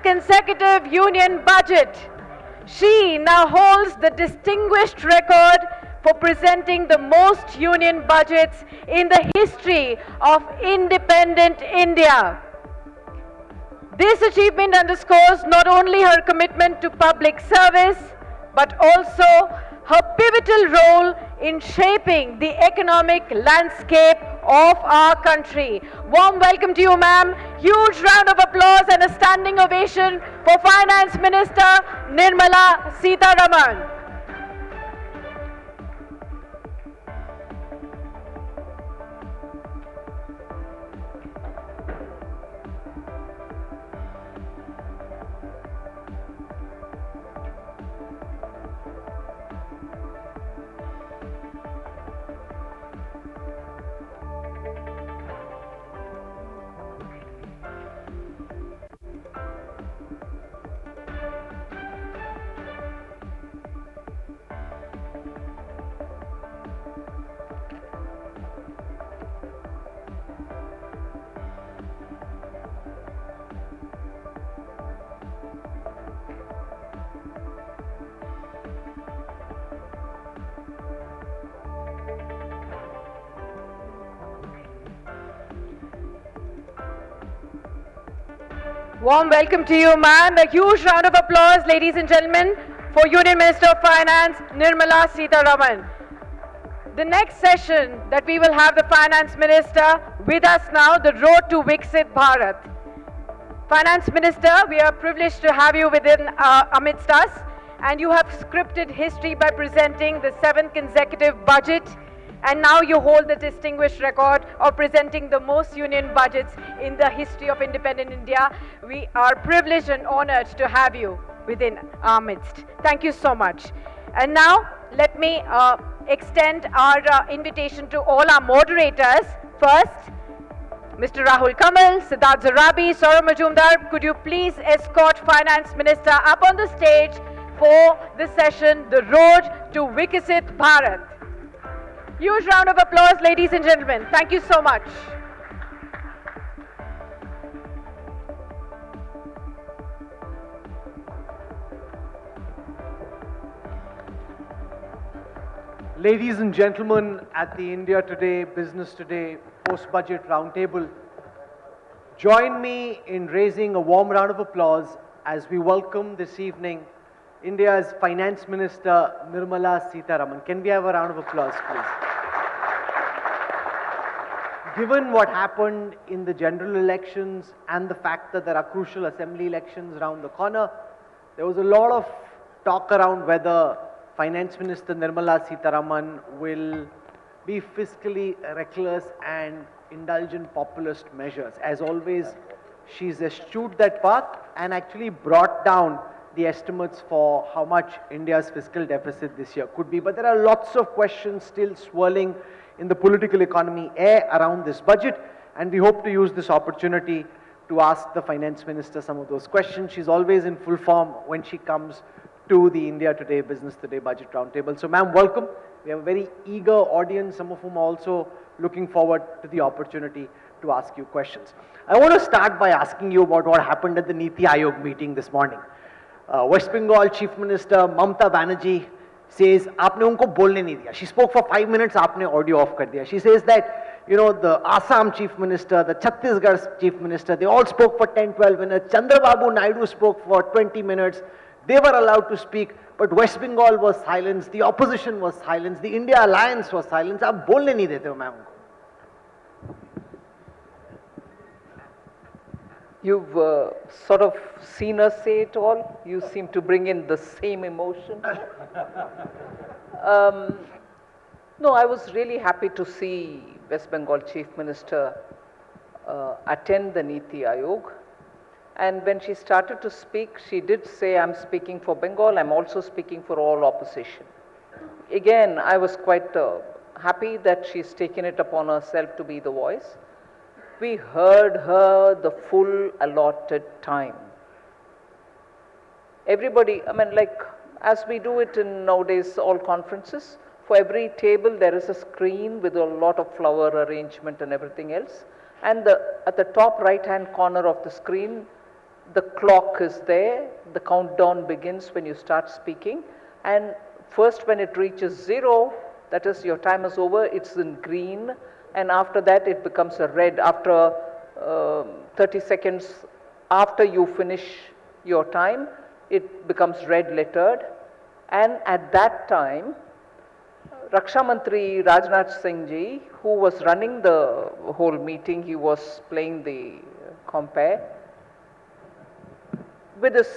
consecutive union budget. She now holds the distinguished record for presenting the most union budgets in the history of independent India. This achievement underscores not only her commitment to public service, but also her pivotal role in shaping the economic landscape of our country. Warm welcome to you, ma'am. Huge round of applause and a standing ovation for Finance Minister Nirmala Sitharaman. Warm welcome to you, ma'am. A huge round of applause, ladies and gentlemen, for Union Minister of Finance, Nirmala Sitharaman. The next session that we will have the Finance Minister with us now, the road to Viksit Bharat. Finance Minister, we are privileged to have you amidst us, and you have scripted history by presenting the 7th consecutive budget, and now you hold the distinguished record of presenting the most union budgets in the history of independent India. We are privileged and honored to have you within our midst. Thank you so much. And now, let me extend our invitation to all our moderators. First, Mr. Rahul, Siddharth, Zarabi, Sourav, Majumdar, could you please escort Finance Minister up on the stage for the session, The Road to Viksit Bharat. Huge round of applause, ladies and gentlemen. Thank you so much. Ladies and gentlemen, at the India Today, Business Today, Post-Budget Roundtable, join me in raising a warm round of applause as we welcome this evening India's Finance Minister Nirmala Sitharaman. Can we have a round of applause, please? Given what happened in the general elections and the fact that there are crucial assembly elections around the corner, there was a lot of talk around whether Finance Minister Nirmala Sitharaman will be fiscally reckless and indulge in populist measures. As always, she's eschewed that path and actually brought down the estimates for how much India's fiscal deficit this year could be. But there are lots of questions still swirling in the political economy air around this budget, and we hope to use this opportunity to ask the Finance Minister some of those questions. She's always in full form when she comes to the India Today, Business Today Budget Roundtable. So ma'am, welcome. We have a very eager audience, some of whom are also looking forward to the opportunity to ask you questions. I want to start by asking you about what happened at the Niti Aayog meeting this morning. West Bengal Chief Minister Mamata Banerjee says, "Aapne unko bolne nahi diya." She spoke for 5 minutes, aapne audio off kar diya. She says that, you know, the Assam Chief Minister, the Chhattisgarh Chief Minister, they all spoke for 10-12 minutes. Chandrababu Naidu spoke for 20 minutes. They were allowed to speak, but West Bengal was silenced, the opposition was silenced, the India Alliance was silenced. Aap bolne nahi dete ho ma'am unko. You've sort of seen us say it all. You seem to bring in the same emotion. No, I was really happy to see West Bengal Chief Minister attend the Niti Aayog. And when she started to speak, she did say, "I'm speaking for Bengal, I'm also speaking for all opposition." Again, I was quite happy that she's taken it upon herself to be the voice. We heard her the full allotted time. Everybody, I mean, like, as we do it in nowadays all conferences, for every table there is a screen with a lot of flower arrangement and everything else. And at the top right-hand corner of the screen, the clock is there, the countdown begins when you start speaking, and first when it reaches 0, that is your time is over, it's in green, and after that it becomes a red. After 30 seconds after you finish your time, it becomes red lettered, and at that time Raksha Mantri Rajnath Singh ji, who was running the whole meeting, he was playing the compare, with his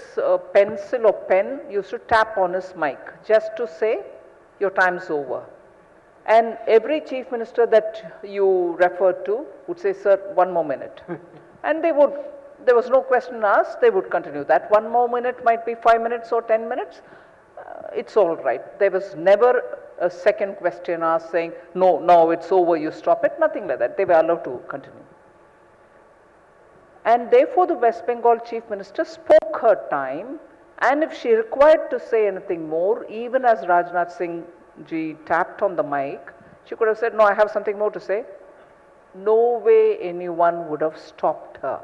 pencil or pen used to tap on his mic just to say your time's over. And every chief minister that you referred to would say, sir, 1 more minute. And they would, there was no question asked, they would continue. That 1 more minute might be 5 minutes or 10 minutes. It's all right. There was never a second question asked saying, no, now it's over, you stop it. Nothing like that. They were allowed to continue. And therefore the West Bengal Chief Minister spoke her time, and if she required to say anything more, even as Rajnath Singh ji tapped on the mic, she could have said, no, I have something more to say. No way anyone would have stopped her.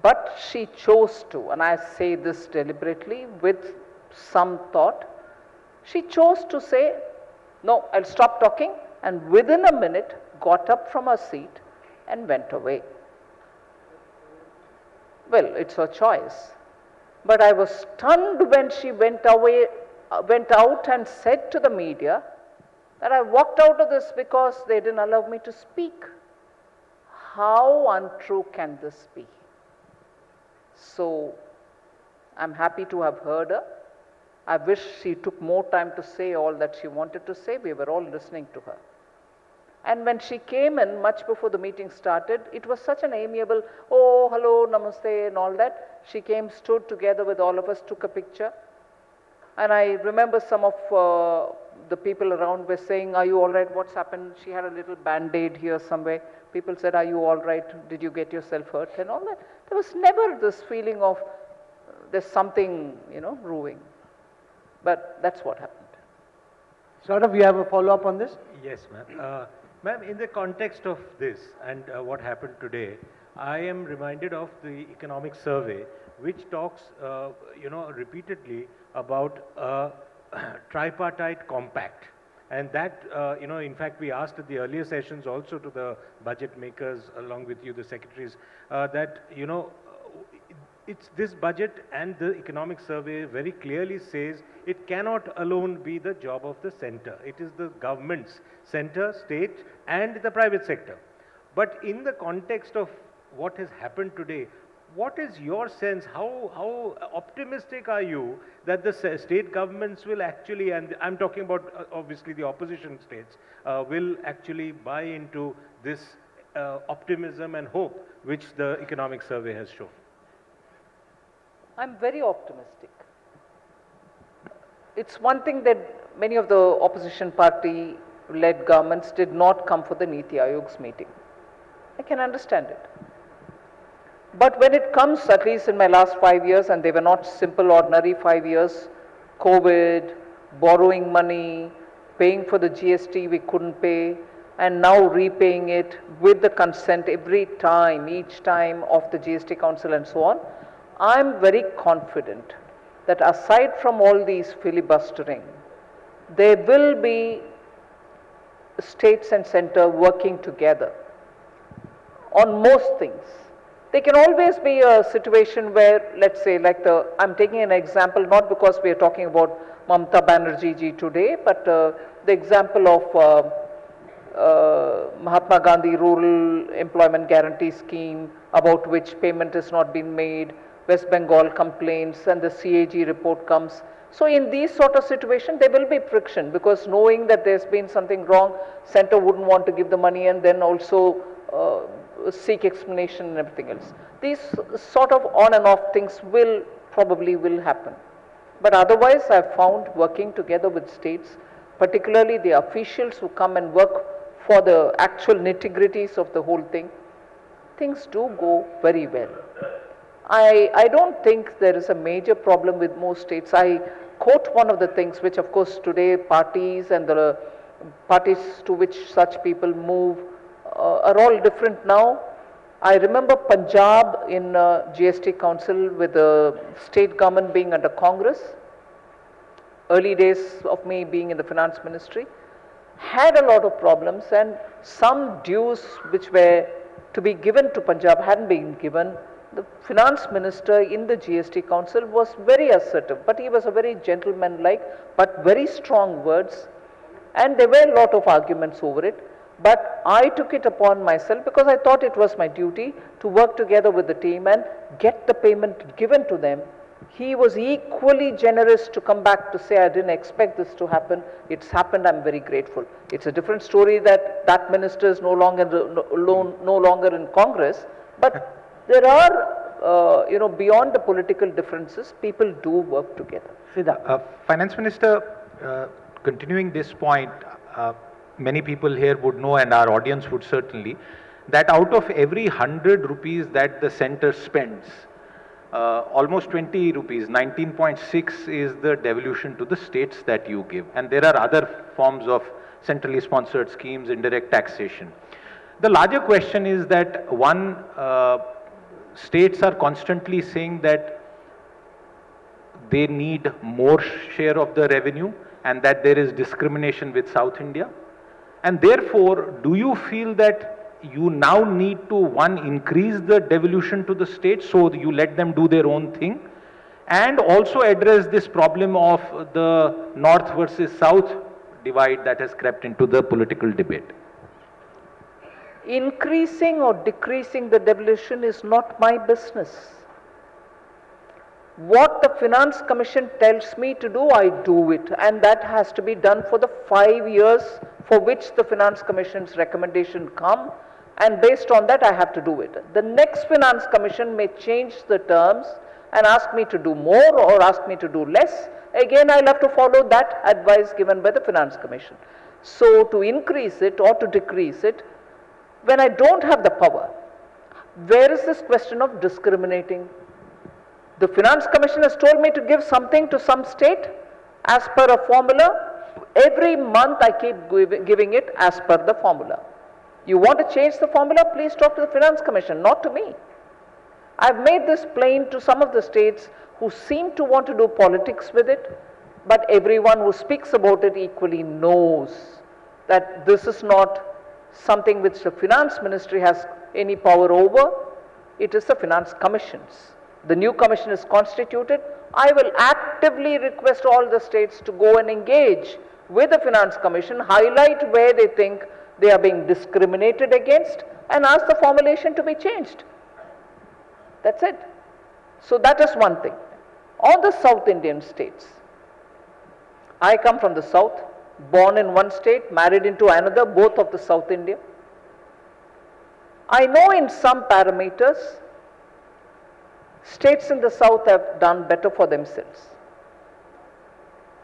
But she chose to, and I say this deliberately with some thought, she chose to say, no, I'll stop talking, and within a minute got up from her seat and went away. Well, it's her choice. But I was stunned when she went out and said to the media that I walked out of this because they didn't allow me to speak. How untrue can this be? So, I'm happy to have heard her. I wish she took more time to say all that she wanted to say. We were all listening to her. And when she came in, much before the meeting started, it was such an amiable, oh, hello, namaste, and all that. She came, stood together with all of us, took a picture. And I remember some of the people around were saying, are you all right? What's happened? She had a little band-aid here somewhere. People said, are you all right? Did you get yourself hurt? And all that. There was never this feeling of there's something, brewing. But that's what happened. Sourav, you have a follow-up on this? Yes, ma'am. Ma'am, in the context of this and what happened today, I am reminded of the economic survey, which talks, repeatedly about a tripartite compact. And that, in fact, we asked at the earlier sessions also to the budget makers, along with you, the secretaries, that, it's this budget and the economic survey very clearly says it cannot alone be the job of the center. It is the government's, center, state, and the private sector. But in the context of what has happened today, what is your sense? How optimistic are you that the state governments will actually, and I'm talking about obviously the opposition states, will actually buy into this optimism and hope which the economic survey has shown? I'm very optimistic. It's one thing that many of the opposition party-led governments did not come for the Niti Aayog's meeting. I can understand it. But when it comes, at least in my last 5 years, and they were not simple, ordinary 5 years, COVID, borrowing money, paying for the GST we couldn't pay, and now repaying it with the consent every time, each time of the GST Council and so on, I'm very confident that aside from all these filibustering, there will be states and center working together on most things. There can always be a situation where, let's say, I'm taking an example not because we are talking about Mamata Banerjee ji today, but the example of Mahatma Gandhi Rural Employment Guarantee Scheme, about which payment has not been made. West Bengal complains and the CAG report comes. So in these sort of situations, there will be friction because knowing that there's been something wrong, center wouldn't want to give the money and then also seek explanation and everything else. These sort of on and off things probably will happen. But otherwise, I've found working together with states, particularly the officials who come and work for the actual nitty-gritties of the whole thing, things do go very well. I don't think there is a major problem with most states. I quote one of the things which of course today parties and the parties to which such people move are all different now. I remember Punjab in GST Council with the state government being under Congress, early days of me being in the finance ministry, had a lot of problems, and some dues which were to be given to Punjab hadn't been given. The finance minister in the GST Council was very assertive, but he was a very gentleman-like, but very strong words, and there were a lot of arguments over it. But I took it upon myself because I thought it was my duty to work together with the team and get the payment given to them. He was equally generous to come back to say, I didn't expect this to happen. It's happened, I'm very grateful. It's a different story that that minister is no longer in Congress, but there are, beyond the political differences, people do work together. Siddharth. Finance Minister, continuing this point, many people here would know, and our audience would certainly, that out of every 100 rupees that the center spends, almost 20 rupees, 19.6 is the devolution to the states that you give. And there are other forms of centrally sponsored schemes, indirect taxation. The larger question is that states are constantly saying that they need more share of the revenue and that there is discrimination with South India. And therefore, do you feel that you now need to, increase the devolution to the states so you let them do their own thing, and also address this problem of the north versus south divide that has crept into the political debate? Increasing or decreasing the devolution is not my business. What the Finance Commission tells me to do, I do it, and that has to be done for the 5 years for which the Finance Commission's recommendation come, and based on that I have to do it. The next Finance Commission may change the terms and ask me to do more or ask me to do less. Again, I'll have to follow that advice given by the Finance Commission. So to increase it or to decrease it, when I don't have the power, where is this question of discriminating? The Finance Commission has told me to give something to some state as per a formula. Every month I keep giving it as per the formula. You want to change the formula? Please talk to the Finance Commission, not to me. I've made this plain to some of the states who seem to want to do politics with it, but everyone who speaks about it equally knows that this is not something which the Finance Ministry has any power over. It is the Finance Commission's. The new commission is constituted. I will actively request all the states to go and engage with the Finance Commission, highlight where they think they are being discriminated against, and ask the formulation to be changed. That's it. So that is one thing. On the South Indian states, I come from the South, born in one state, married into another, both of the South India. I know in some parameters, states in the South have done better for themselves.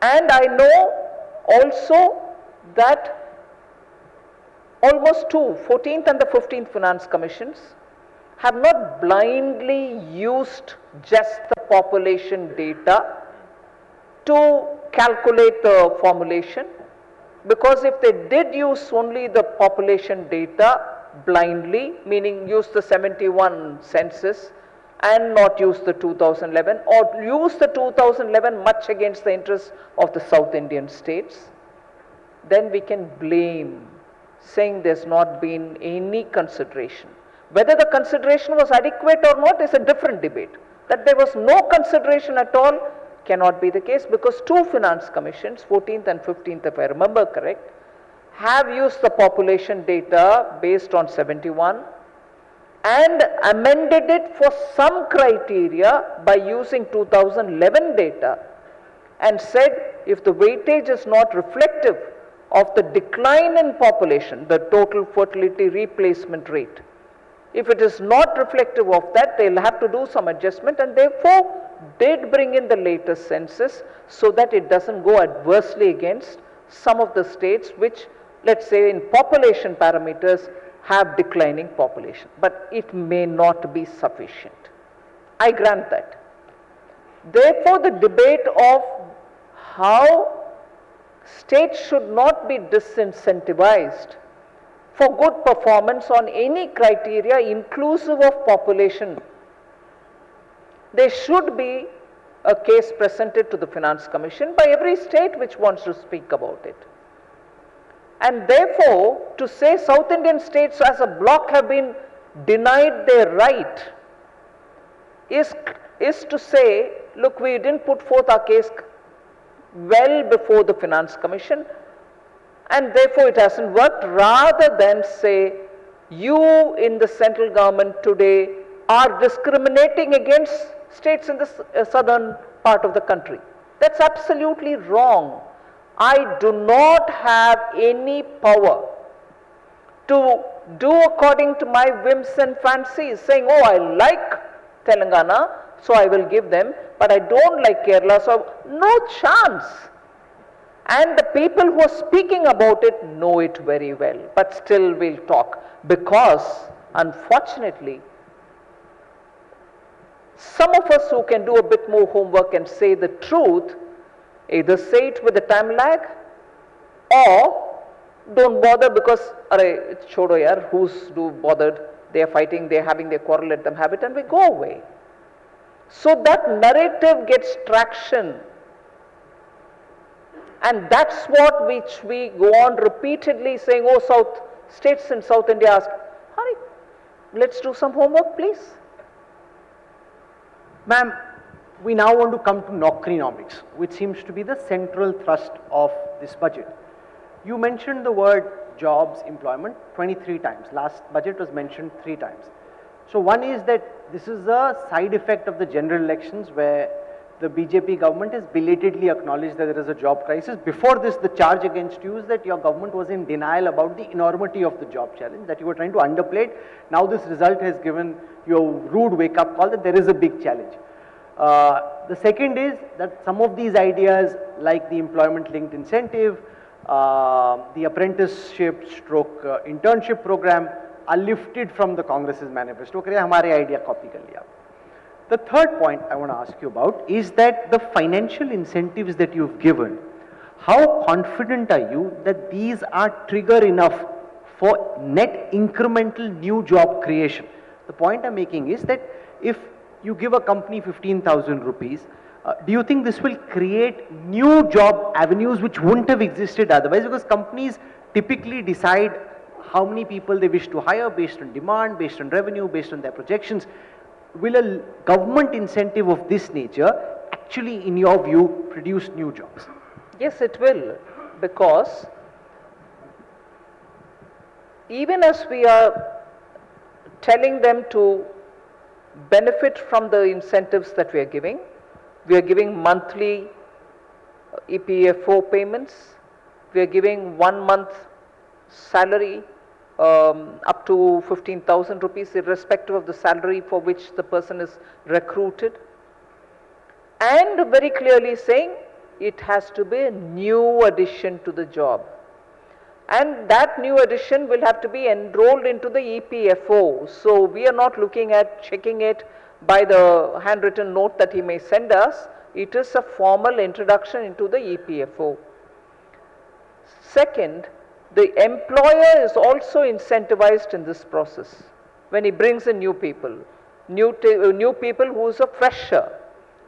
And I know also that almost 14th and the 15th Finance Commissions have not blindly used just the population data to calculate the formulation, because if they did use only the population data blindly, meaning use the 71 census and not use the 2011, or use the 2011 much against the interests of the South Indian states, then we can blame, saying there's not been any consideration. Whether the consideration was adequate or not is a different debate. That there was no consideration at all cannot be the case, because two Finance Commissions, 14th and 15th if I remember correct, have used the population data based on 71 and amended it for some criteria by using 2011 data, and said if the weightage is not reflective of the decline in population, the total fertility replacement rate, if it is not reflective of that, they'll have to do some adjustment, and therefore did bring in the latest census so that it doesn't go adversely against some of the states which, let's say in population parameters, have declining population, but it may not be sufficient. I grant that. Therefore, the debate of how states should not be disincentivized for good performance on any criteria inclusive of population. There should be a case presented to the Finance Commission by every state which wants to speak about it. And therefore, to say South Indian states as a bloc have been denied their right is to say, look, we didn't put forth our case well before the Finance Commission and therefore it hasn't worked, rather than say, you in the central government today are discriminating against states in the southern part of the country. That's absolutely wrong. I do not have any power to do according to my whims and fancies, saying, oh, I like Telangana, so I will give them, but I don't like Kerala, so no chance. And the people who are speaking about it know it very well, but still we'll talk, because unfortunately, some of us who can do a bit more homework and say the truth, either say it with a time lag or don't bother because, arey, chodo yaar, who's bothered, they are fighting, they are having their quarrel, let them have it and we go away. So that narrative gets traction. And that's what which we go on repeatedly saying, oh, states in South India ask, hurry, let's do some homework, please. Ma'am, we now want to come to Naukrinomics, which seems to be the central thrust of this budget. You mentioned the word jobs, employment 23 times. Last budget was mentioned 3 times. So one is that this is a side effect of the general elections where the BJP government has belatedly acknowledged that there is a job crisis. Before this, the charge against you is that your government was in denial about the enormity of the job challenge, that you were trying to underplay it. Now this result has given you a rude wake-up call that there is a big challenge. The second is that some of these ideas like the employment-linked incentive, the apprenticeship stroke internship program are lifted from the Congress's manifesto. Hamare idea copy kar liya. The third point I want to ask you about is that the financial incentives that you've given, how confident are you that these are trigger enough for net incremental new job creation? The point I'm making is that if you give a company 15,000 rupees, do you think this will create new job avenues which wouldn't have existed otherwise? Because companies typically decide how many people they wish to hire based on demand, based on revenue, based on their projections. Will a government incentive of this nature actually, in your view, produce new jobs? Yes, it will, because even as we are telling them to benefit from the incentives that we are giving monthly EPFO payments, we are giving 1 month salary up to 15,000 rupees irrespective of the salary for which the person is recruited, and very clearly saying it has to be a new addition to the job, and that new addition will have to be enrolled into the EPFO. So we are not looking at checking it by the handwritten note that he may send us. It is a formal introduction into the EPFO. Second, the employer is also incentivized in this process when he brings in new people who is a fresher,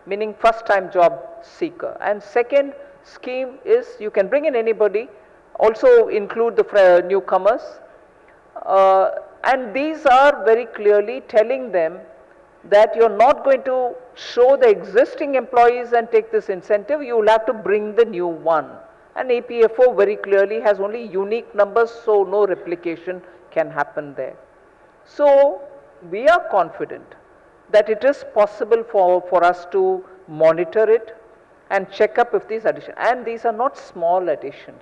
meaning first time job seeker. And second scheme is you can bring in anybody, also include the newcomers, and these are very clearly telling them that you're not going to show the existing employees and take this incentive, you will have to bring the new one. And EPFO very clearly has only unique numbers, so no replication can happen there. So we are confident that it is possible for us to monitor it and check up if these additions, and these are not small additions.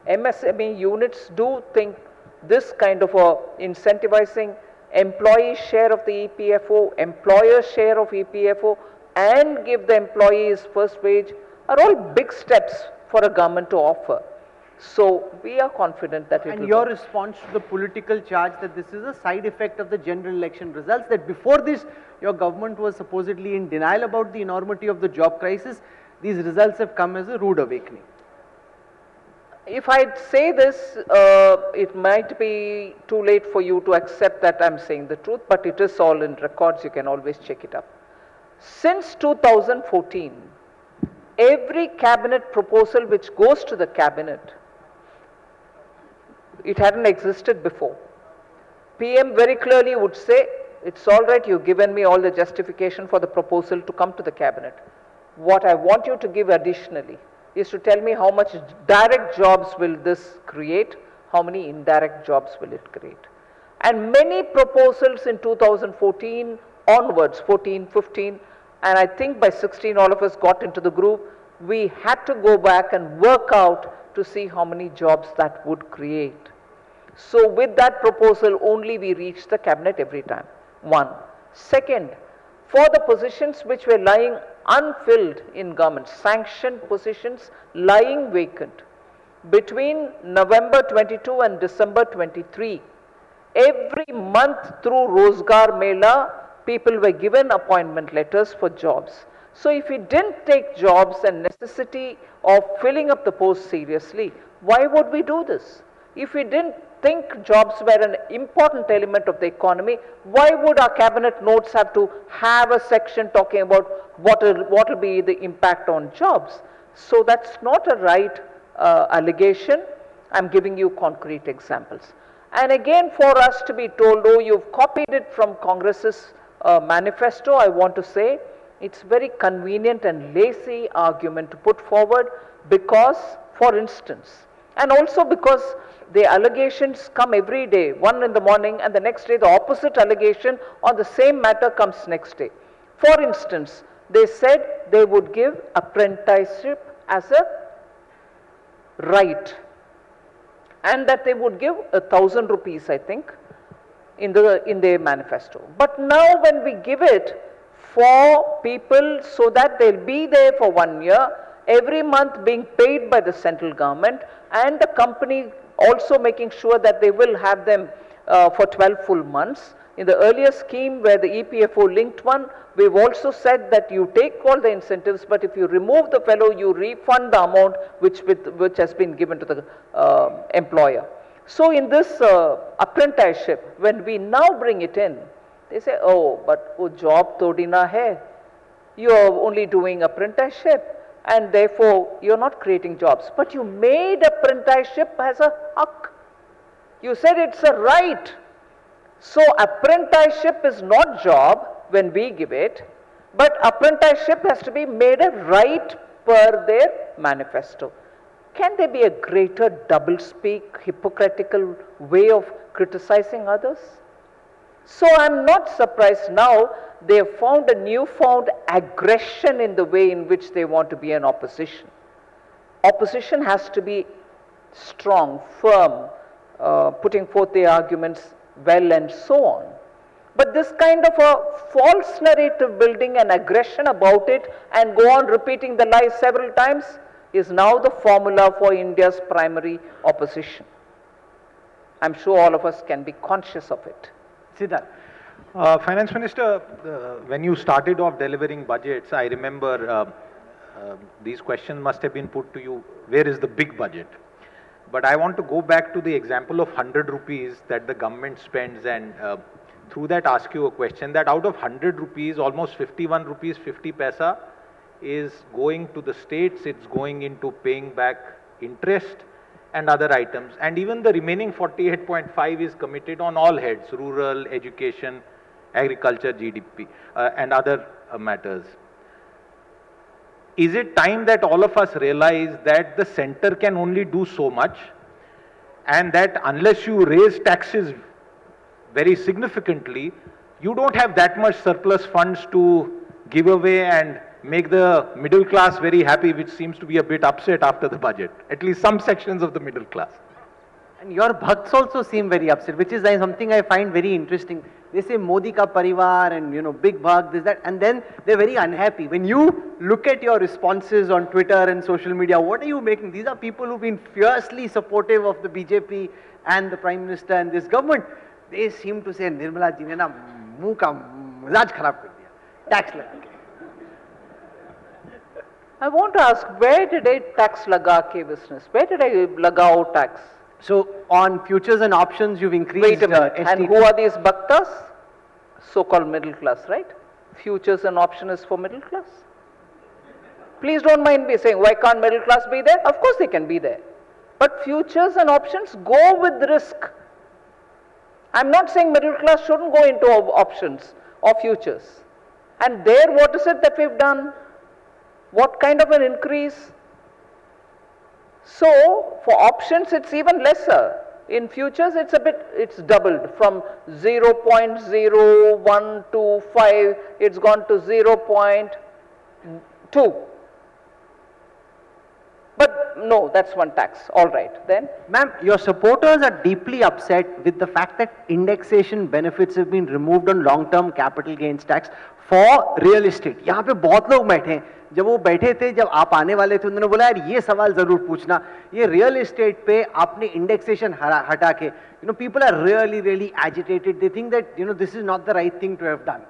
MSME units do think this kind of a incentivizing employee share of the EPFO, employer share of EPFO, and give the employees first wage are all big steps for a government to offer. So we are confident that it will. And your response to the political charge that this is a side effect of the general election results, that before this your government was supposedly in denial about the enormity of the job crisis, these results have come as a rude awakening. if I say this, it might be too late for you to accept that I'm saying the truth, but it is all in records, you can always check it up. Since 2014, every cabinet proposal which goes to the cabinet, it hadn't existed before. PM very clearly would say, it's all right, you've given me all the justification for the proposal to come to the cabinet. What I want you to give additionally is to tell me how much direct jobs will this create, how many indirect jobs will it create. And many proposals in 2014 onwards, 14, 15, and I think by 16 all of us got into the group, we had to go back and work out to see how many jobs that would create. So with that proposal only we reached the cabinet every time. One. Second, for the positions which were lying unfilled in government, sanctioned positions lying vacant, between November 22 and December 23, every month through Rozgar Mela, people were given appointment letters for jobs. So if we didn't take jobs and necessity of filling up the post seriously, why would we do this? If we didn't think jobs were an important element of the economy, why would our cabinet notes have to have a section talking about what will be the impact on jobs? So that's not a right allegation. I'm giving you concrete examples. And again, for us to be told, oh, you've copied it from Congress's manifesto, I want to say it's very convenient and lazy argument to put forward because, for instance, and also because the allegations come every day, one in the morning and the next day the opposite allegation on the same matter comes next day. For instance, they said they would give apprenticeship as a right and that they would give 1,000 rupees, I think, in their manifesto. But now when we give it for people so that they'll be there for 1 year, every month being paid by the central government and the company also making sure that they will have them for 12 full months. In the earlier scheme where the EPFO linked one, we've also said that you take all the incentives, but if you remove the fellow, you refund the amount which has been given to the employer. So in this apprenticeship, when we now bring it in, they say, oh, but wo job todi na hai. You are only doing apprenticeship and therefore you're not creating jobs. But you made apprenticeship as a hak. You said it's a right. So apprenticeship is not job when we give it, but apprenticeship has to be made a right per their manifesto. Can there be a greater doublespeak, hypocritical way of criticizing others? So I'm not surprised now they have found a newfound aggression in the way in which they want to be an opposition. Opposition has to be strong, firm, putting forth the arguments well and so on. But this kind of a false narrative building and aggression about it and go on repeating the lie several times is now the formula for India's primary opposition. I'm sure all of us can be conscious of it. Siddharth. Finance Minister, when you started off delivering budgets, I remember these questions must have been put to you, where is the big budget? But I want to go back to the example of 100 rupees that the government spends and through that ask you a question that out of 100 rupees, almost 51 rupees 50 paisa is going to the states, it's going into paying back interest and other items, and even the remaining 48.5 is committed on all heads, rural, education, agriculture, GDP and other matters. Is it time that all of us realize that the center can only do so much and that unless you raise taxes very significantly, you don't have that much surplus funds to give away and make the middle class very happy, which seems to be a bit upset after the budget, at least some sections of the middle class. And your bhakts also seem very upset, which is something I find very interesting. They say Modi ka parivar and big bhakt, this, that, and then they're very unhappy. When you look at your responses on Twitter and social media, what are you making? These are people who've been fiercely supportive of the BJP and the Prime Minister and this government. They seem to say, Nirmala ji ne na muh ka mizaj kharab kar diya. Tax lag. I want to ask, where did I tax laga ke business? Where did I lagao tax? So on futures and options, you've increased. Wait a minute, and ST who are these bhaktas? So-called middle class, right? Futures and option is for middle class. Please don't mind me saying, why can't middle class be there? Of course they can be there. But futures and options go with risk. I'm not saying middle class shouldn't go into options or futures. And there, what is it that we've done? What kind of an increase? So, for options, it's even lesser. In futures, it's doubled from 0.0125, it's gone to 0.2. But no, that's one tax. All right, then. Ma'am, your supporters are deeply upset with the fact that indexation benefits have been removed on long-term capital gains tax for real estate. यहाँ पे बहुत लोग बैठे हैं. जब वो बैठे थे, जब आप आने वाले थे, उन्होंने बोला यार ये सवाल जरूर पूछना. ये रियल एस्टेट पे आपने इंडेक्सेशन हटा के, people are really agitated. They think that this is not the right thing to have done.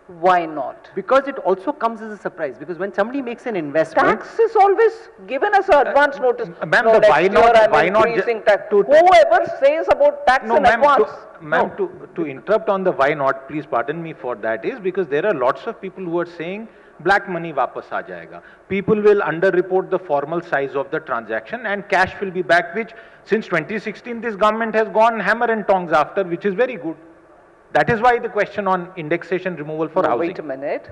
Why not? Because it also comes as a surprise. Because when somebody makes an investment, tax is always given as an advance notice. Ma'am, no, why not? Why not? Tax. Whoever says about tax No, in ma'am, advance. ma'am, to interrupt on the why not, please pardon me for that, is because there are lots of people who are saying black money वापस आ जाएगा. People will underreport the formal size of the transaction and cash will be back, which since 2016 this government has gone hammer and tongs after, which is very good. That is why the question on indexation removal for housing. Wait a minute.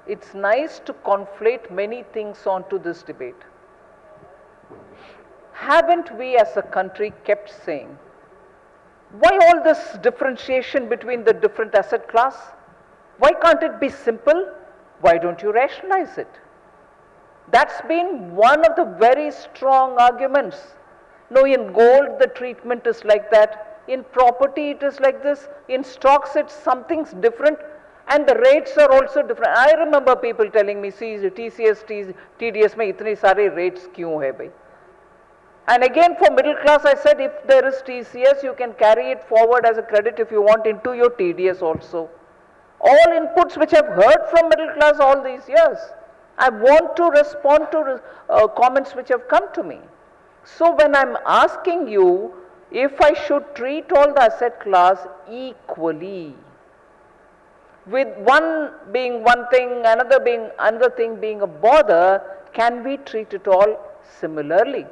It's nice to conflate many things onto this debate. Haven't we as a country kept saying, why all this differentiation between the different asset class? Why can't it be simple? Why don't you rationalize it? That's been one of the very strong arguments. No, in gold the treatment is like that. In property it is like this. In stocks it's something's different. And the rates are also different. I remember people telling me, see, TCS, TDS mein itne sare rates kyun hai bhai? And again for middle class I said, if there is TCS, you can carry it forward as a credit if you want into your TDS also. All inputs which I've heard from middle class all these years. I want to respond to comments which have come to me. So when I'm asking you if I should treat all the asset class equally, with one being one thing, another thing being a bother, can we treat it all similarly?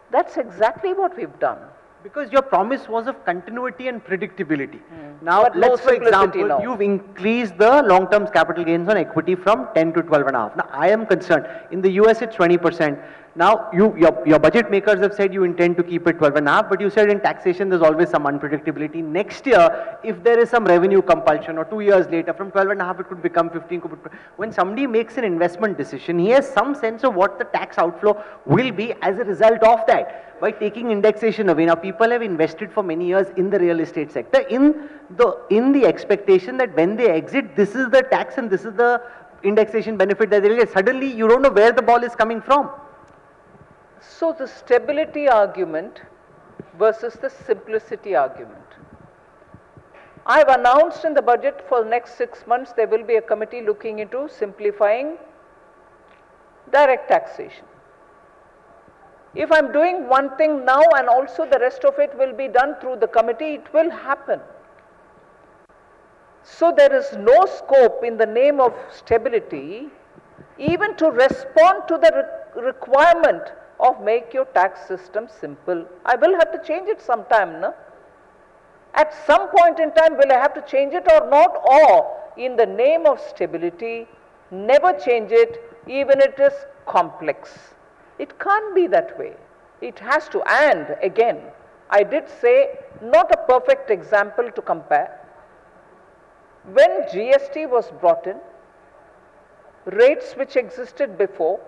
That's exactly what we've done. Because your promise was of continuity and predictability. Now, But let's no for example, simplicity now. you've increased the long-term capital gains on equity from 10 to 12.5. Now, I am concerned. In the US, it's 20%. Now, your budget makers have said you intend to keep it 12.5, but you said in taxation there's always some unpredictability. Next year, if there is some revenue compulsion, or 2 years later, from 12.5 it could become 15. When somebody makes an investment decision, he has some sense of what the tax outflow will be as a result of that. By taking indexation away, now people have invested for many years in the real estate sector in the expectation that when they exit, this is the tax and this is the indexation benefit that they'll get. Suddenly, you don't know where the ball is coming from. So the stability argument versus the simplicity argument. I've announced in the budget for the next 6 months there will be a committee looking into simplifying direct taxation. If I'm doing one thing now and also the rest of it will be done through the committee, it will happen. So there is no scope in the name of stability even to respond to the requirement of make your tax system simple. I will have to change it sometime, no? At some point in time, will I have to change it or not? Or in the name of stability, never change it, even it is complex. It can't be that way. It has to. And again, I did say, not a perfect example to compare. When GST was brought in, rates which existed before,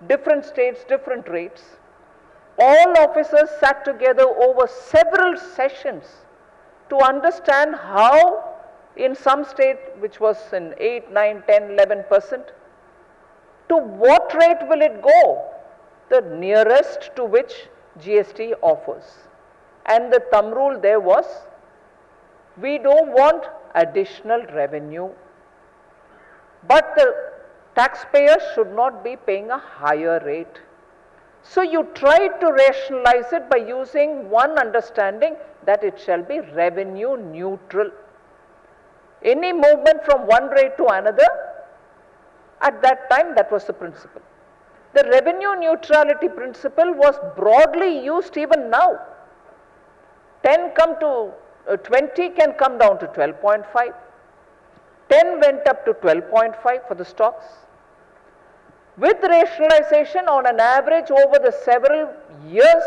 different states, different rates, all officers sat together over several sessions to understand how in some state which was in 8, 9, 10, 11%, to what rate will it go? The nearest to which GST offers. And the thumb rule there was, we don't want additional revenue, but the taxpayers should not be paying a higher rate. So you try to rationalize it by using one understanding that it shall be revenue neutral. Any movement from one rate to another, at that time that was the principle. The revenue neutrality principle was broadly used even now. 20 can come down to 12.5. 10 went up to 12.5 for the stocks. With rationalization on an average over the several years,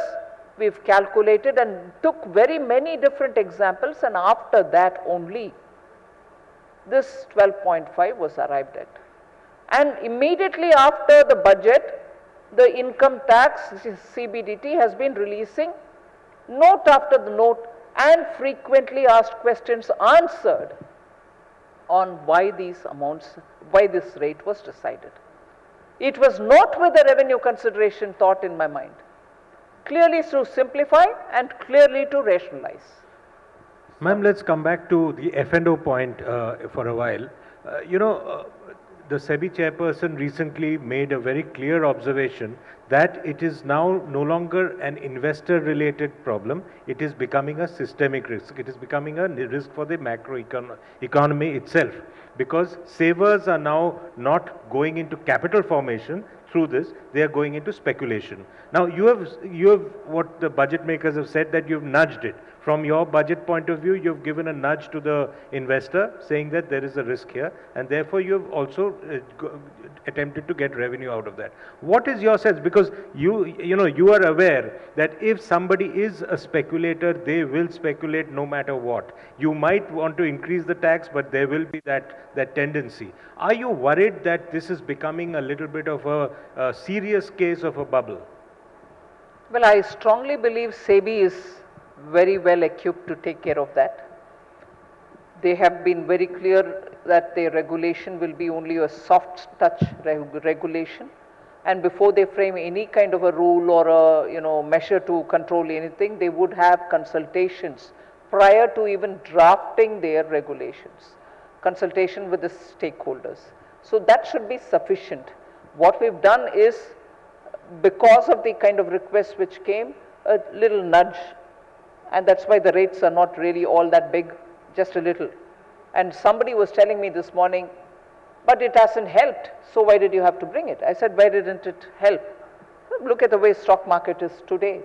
we've calculated and took very many different examples, and after that only this 12.5 was arrived at. And immediately after the budget, the income tax, CBDT, has been releasing note after the note and frequently asked questions answered on why these amounts, why this rate was decided. It was not with a revenue consideration thought in my mind. Clearly to simplify and clearly to rationalize. Ma'am, let's come back to the F&O point for a while. The SEBI chairperson recently made a very clear observation that it is now no longer an investor-related problem, it is becoming a systemic risk. It is becoming a risk for the macro economy itself, because savers are now not going into capital formation through this, they are going into speculation. Now you have what the budget makers have said, that you've nudged it. From your budget point of view, you've given a nudge to the investor saying that there is a risk here, and therefore you've also attempted to get revenue out of that. What is your sense? Because you are aware that if somebody is a speculator, they will speculate no matter what. You might want to increase the tax, but there will be that tendency. Are you worried that this is becoming a little bit of a serious case of a bubble? Well, I strongly believe SEBI is very well equipped to take care of that. They have been very clear that their regulation will be only a soft touch regulation, and before they frame any kind of a rule or a measure to control anything, they would have consultations prior to even drafting their regulations, consultation with the stakeholders. So that should be sufficient. What we've done is, because of the kind of requests which came, a little nudge, and that's why the rates are not really all that big, just a little. And somebody was telling me this morning, but it hasn't helped, so why did you have to bring it? I said, why didn't it help? Look at the way stock market is today.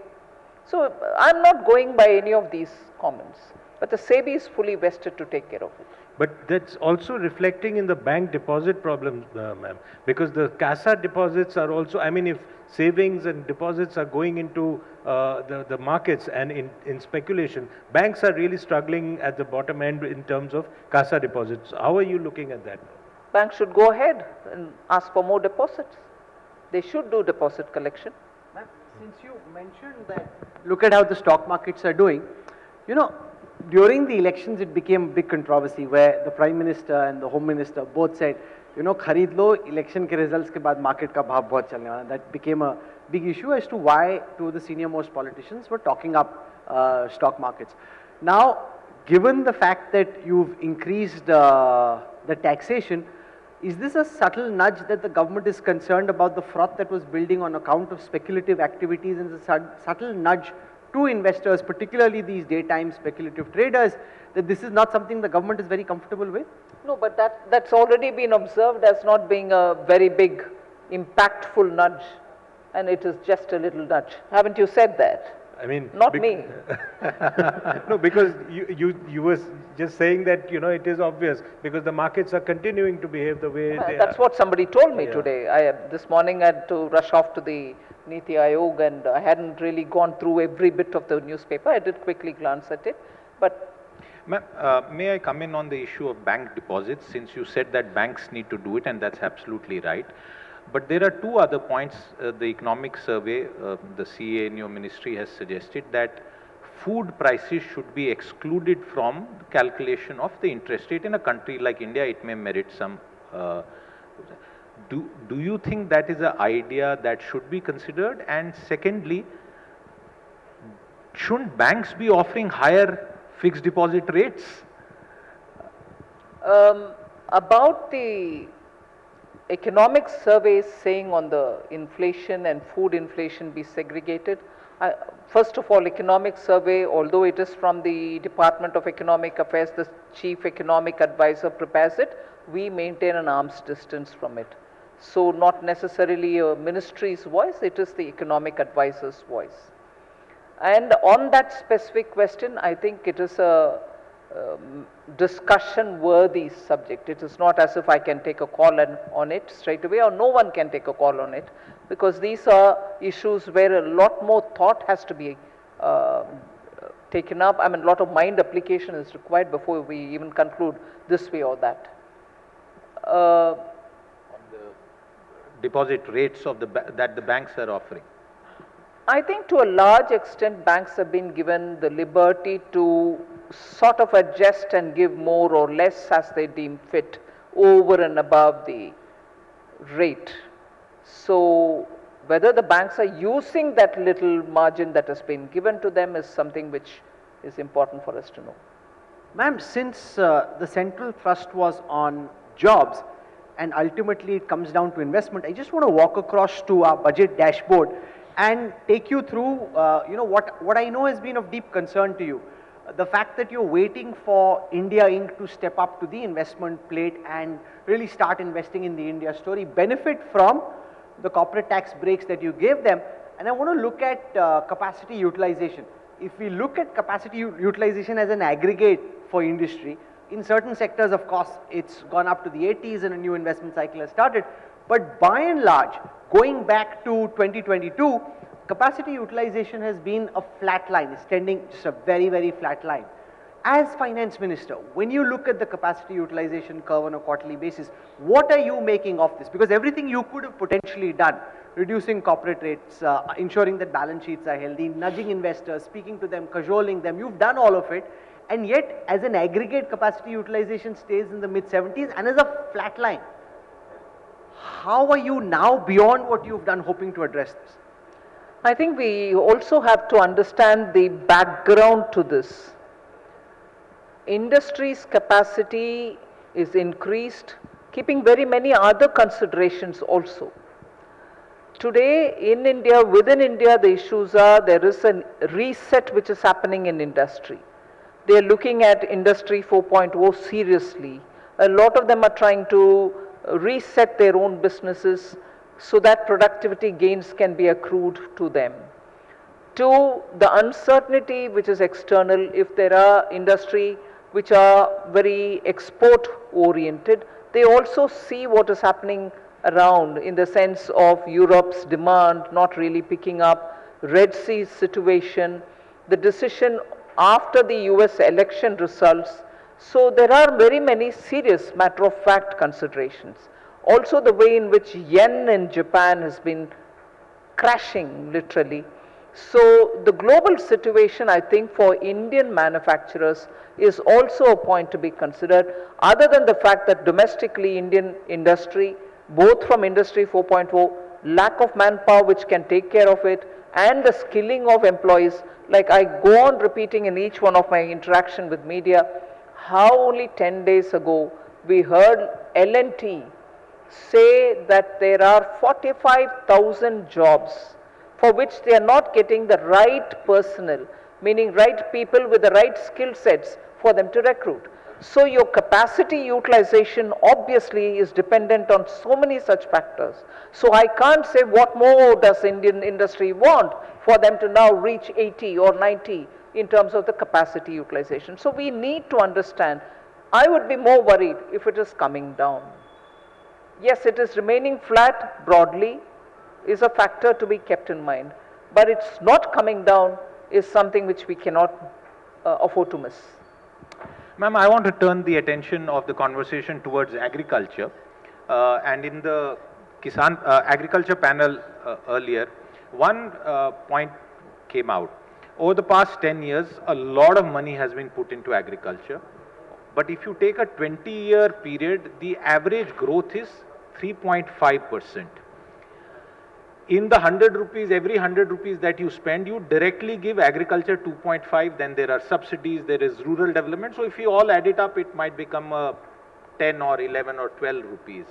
So I'm not going by any of these comments, but the SEBI is fully vested to take care of it. But that's also reflecting in the bank deposit problems, ma'am, because the CASA deposits are also, I mean, if savings and deposits are going into the markets and in speculation, banks are really struggling at the bottom end in terms of CASA deposits. How are you looking at that? Banks should go ahead and ask for more deposits. They should do deposit collection. Ma'am, since you mentioned that, look at how the stock markets are doing, during the elections it became a big controversy where the Prime Minister and the Home Minister both said, kharid lo, election ke results ke baad market ka bhav bahut chalne wala. That became a big issue as to why two of the senior most politicians were talking up stock markets. Now, given the fact that you've increased the taxation, is this a subtle nudge that the government is concerned about the froth that was building on account of speculative activities, and a subtle nudge to investors, particularly these daytime speculative traders, that this is not something the government is very comfortable with? No, but that's already been observed as not being a very big, impactful nudge, and it is just a little nudge. Haven't you said that? I mean, not me. No, because you were just saying that it is obvious because the markets are continuing to behave the way they That's are. what somebody told me today. This morning I had to rush off to the Niti Aayog, and I hadn't really gone through every bit of the newspaper. I did quickly glance at it, but. Ma'am, may I come in on the issue of bank deposits, since you said that banks need to do it, and that's absolutely right. But there are two other points. The economic survey, the CA in your ministry has suggested that food prices should be excluded from calculation of the interest rate. In a country like India, it may merit some. Do you think that is an idea that should be considered? And secondly, shouldn't banks be offering higher fixed deposit rates? About the economic surveys saying on the inflation and food inflation be segregated. First of all, economic survey, although it is from the Department of Economic Affairs, the chief economic advisor prepares it, we maintain an arm's distance from it. So not necessarily a ministry's voice, it is the economic advisor's voice. And on that specific question, I think it is a discussion worthy subject. It is not as if I can take a call on it straight away, or no one can take a call on it, because these are issues where a lot more thought has to be taken up. I mean, a lot of mind application is required before we even conclude this way or that. On the deposit rates of that the banks are offering. I think to a large extent banks have been given the liberty to sort of adjust and give more or less as they deem fit over and above the rate. So whether the banks are using that little margin that has been given to them is something which is important for us to know. Ma'am, since the central thrust was on jobs and ultimately it comes down to investment, I just want to walk across to our budget dashboard and take you through, what I know has been of deep concern to you. The fact that you're waiting for India Inc. to step up to the investment plate and really start investing in the India story, benefit from the corporate tax breaks that you gave them. And I want to look at capacity utilization. If we look at capacity utilization as an aggregate for industry, in certain sectors, of course, it's gone up to the 80s and a new investment cycle has started. But by and large, going back to 2022, capacity utilization has been a flat line. It's tending just a very, very flat line. As finance minister, when you look at the capacity utilization curve on a quarterly basis, what are you making of this? Because everything you could have potentially done, reducing corporate rates, ensuring that balance sheets are healthy, nudging investors, speaking to them, cajoling them, you've done all of it. And yet, as an aggregate, capacity utilization stays in the mid-70s and is a flat line. How are you now, beyond what you've done, hoping to address this? I think we also have to understand the background to this. Industry's capacity is increased, keeping very many other considerations also. Today in India, within India, the issues are there is a reset which is happening in industry. They are looking at Industry 4.0 seriously. A lot of them are trying to reset their own businesses so that productivity gains can be accrued to them. Two, the uncertainty which is external, if there are industry which are very export oriented, they also see what is happening around in the sense of Europe's demand not really picking up, Red Sea situation, the decision after the US election results. So there are very many serious matter of fact considerations. Also the way in which yen in Japan has been crashing literally. So the global situation, I think, for Indian manufacturers is also a point to be considered, other than the fact that domestically Indian industry, both from Industry 4.0, lack of manpower which can take care of it, and the skilling of employees. Like I go on repeating in each one of my interaction with media, how only 10 days ago we heard L&T say that there are 45,000 jobs for which they are not getting the right personnel, meaning right people with the right skill sets for them to recruit. So your capacity utilization obviously is dependent on so many such factors. So I can't say what more does Indian industry want for them to now reach 80 or 90 in terms of the capacity utilization. So we need to understand. I would be more worried if it is coming down. Yes, it is remaining flat broadly is a factor to be kept in mind, but it's not coming down is something which we cannot afford to miss. Ma'am, I want to turn the attention of the conversation towards agriculture. And in the Kisan agriculture panel earlier, one point came out. Over the past 10 years, a lot of money has been put into agriculture. But if you take a 20-year period, the average growth is 3.5%. In the 100 rupees, every 100 rupees that you spend, you directly give agriculture 2.5, then there are subsidies, there is rural development. So if you all add it up, it might become 10 or 11 or 12 rupees.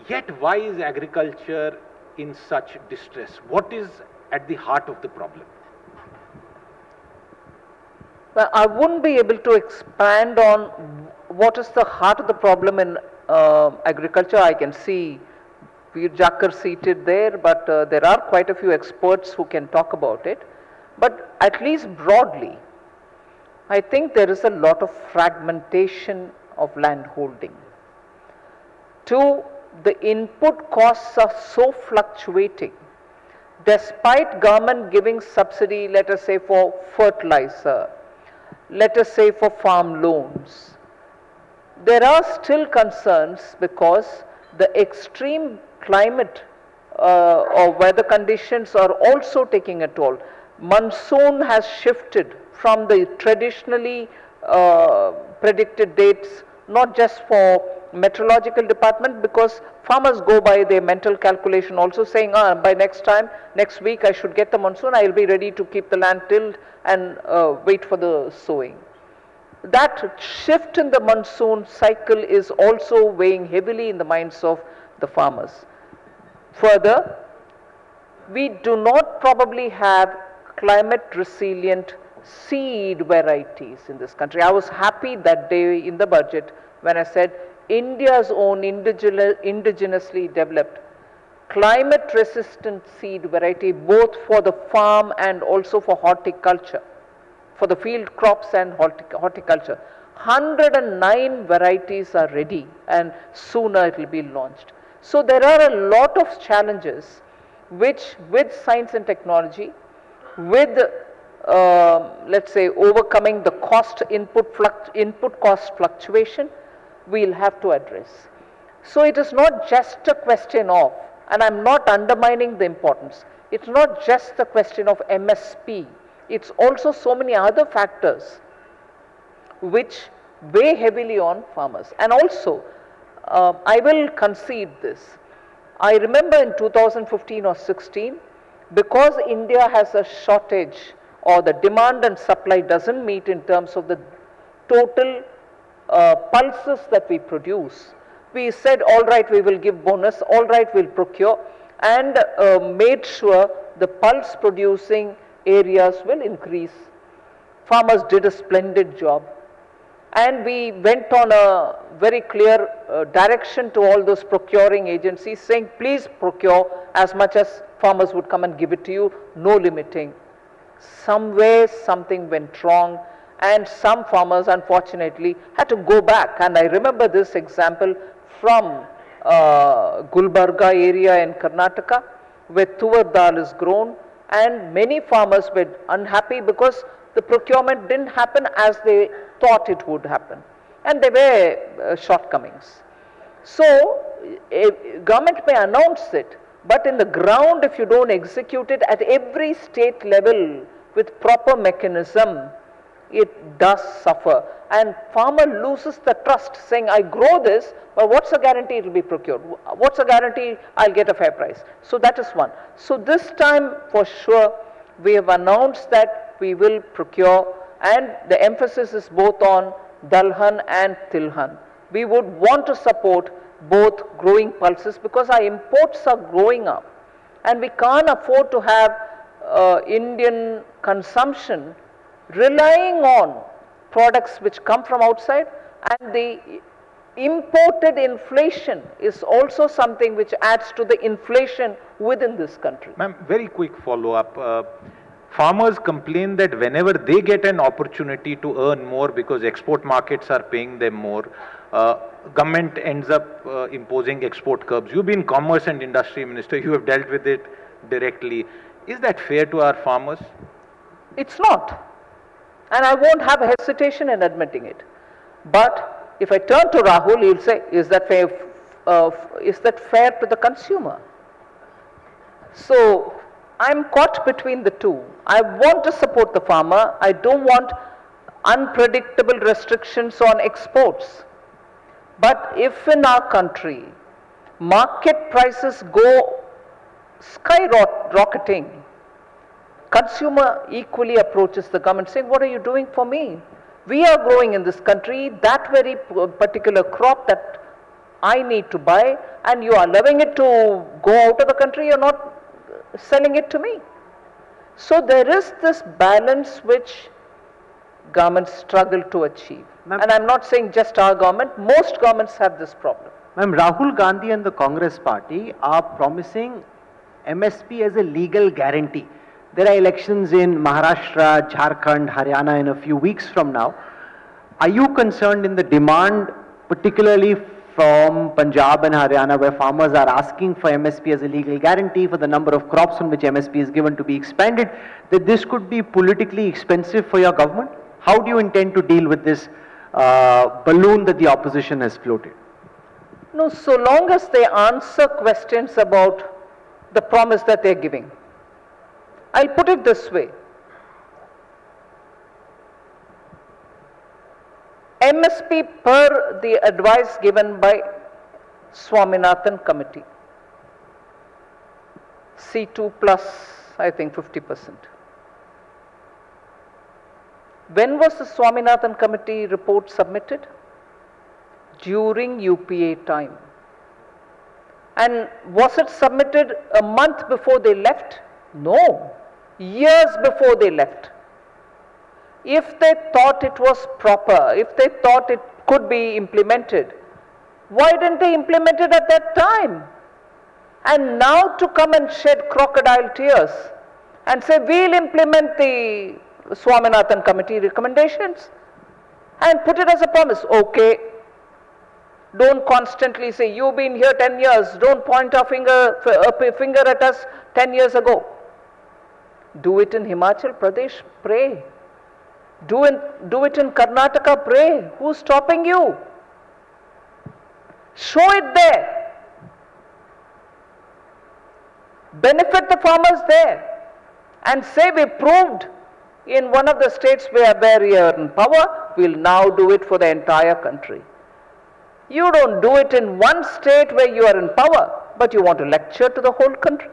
Yet why is agriculture in such distress? What is at the heart of the problem? Well, I wouldn't be able to expand on what is the heart of the problem in agriculture. I can see Veer Jakkar seated there, but there are quite a few experts who can talk about it. But at least broadly, I think there is a lot of fragmentation of land holding. Two, the input costs are so fluctuating. Despite government giving subsidy, let us say for fertilizer, let us say for farm loans, there are still concerns because the extreme climate or weather conditions are also taking a toll. Monsoon has shifted from the traditionally predicted dates, not just for meteorological department, because farmers go by their mental calculation also, saying by next week I should get the monsoon, I will be ready to keep the land tilled and wait for the sowing. That shift in the monsoon cycle is also weighing heavily in the minds of the farmers. Further, we do not probably have climate resilient seed varieties in this country. I was happy that day in the budget when I said India's own indigenously developed climate resistant seed variety, both for the farm and also for horticulture, for the field crops and horticulture. 109 varieties are ready and sooner it will be launched. So there are a lot of challenges which, with science and technology, with let's say overcoming the input cost fluctuation, we'll have to address. So it is not just a question of, and I'm not undermining the importance, it's not just the question of MSP, it's also so many other factors which weigh heavily on farmers. And also, I will concede this. I remember in 2015 or 16, because India has a shortage or the demand and supply doesn't meet in terms of the total pulses that we produce, we said, all right, we will give bonus, all right, we'll procure, and made sure the pulse producing areas will increase. Farmers did a splendid job. And we went on a very clear direction to all those procuring agencies, saying, please procure as much as farmers would come and give it to you, no limiting. Somewhere something went wrong, and some farmers unfortunately had to go back. And I remember this example from Gulbarga area in Karnataka, where tuvar dal is grown, and many farmers were unhappy because the procurement didn't happen as they thought it would happen, and there were shortcomings. So government may announce it, but in the ground, if you don't execute it at every state level with proper mechanism, it does suffer, and farmer loses the trust, saying, I grow this, but what's the guarantee it will be procured? What's the guarantee I'll get a fair price? So that is one. So this time for sure we have announced that we will procure, and the emphasis is both on Dalhan and Tilhan. We would want to support both growing pulses because our imports are growing up, and we can't afford to have Indian consumption relying on products which come from outside, and the imported inflation is also something which adds to the inflation within this country. Ma'am, very quick follow-up. Farmers complain that whenever they get an opportunity to earn more because export markets are paying them more, government ends up imposing export curbs. You've been Commerce and Industry Minister, you have dealt with it directly. Is that fair to our farmers? It's not. And I won't have hesitation in admitting it. But if I turn to Rahul, he'll say, is that fair to the consumer? So I'm caught between the two. I want to support the farmer. I don't want unpredictable restrictions on exports. But if in our country market prices go skyrocketing, consumer equally approaches the government saying, what are you doing for me? We are growing in this country that very particular crop that I need to buy, and you are allowing it to go out of the country, you're not selling it to me. So there is this balance which governments struggle to achieve. And I'm not saying just our government, most governments have this problem. Ma'am, Rahul Gandhi and the Congress party are promising MSP as a legal guarantee. There are elections in Maharashtra, Jharkhand, Haryana in a few weeks from now. Are you concerned in the demand, particularly from Punjab and Haryana, where farmers are asking for MSP as a legal guarantee for the number of crops on which MSP is given to be expanded, that this could be politically expensive for your government? How do you intend to deal with this balloon that the opposition has floated? No, so long as they answer questions about the promise that they're giving. I'll put it this way. MSP per the advice given by Swaminathan committee. C2 plus, I think, 50%. When was the Swaminathan committee report submitted? During UPA time. And was it submitted a month before they left? No, years before they left. If they thought it was proper, if they thought it could be implemented, why didn't they implement it at that time? And now to come and shed crocodile tears and say, we'll implement the Swaminathan committee recommendations and put it as a promise. Okay. Don't constantly say, you've been here 10 years, don't point a finger at us 10 years ago. Do it in Himachal Pradesh, pray. Do it in Karnataka, pray. Who's stopping you? Show it there. Benefit the farmers there. And say we proved in one of the states where we are in power, we'll now do it for the entire country. You don't do it in one state where you are in power, but you want to lecture to the whole country.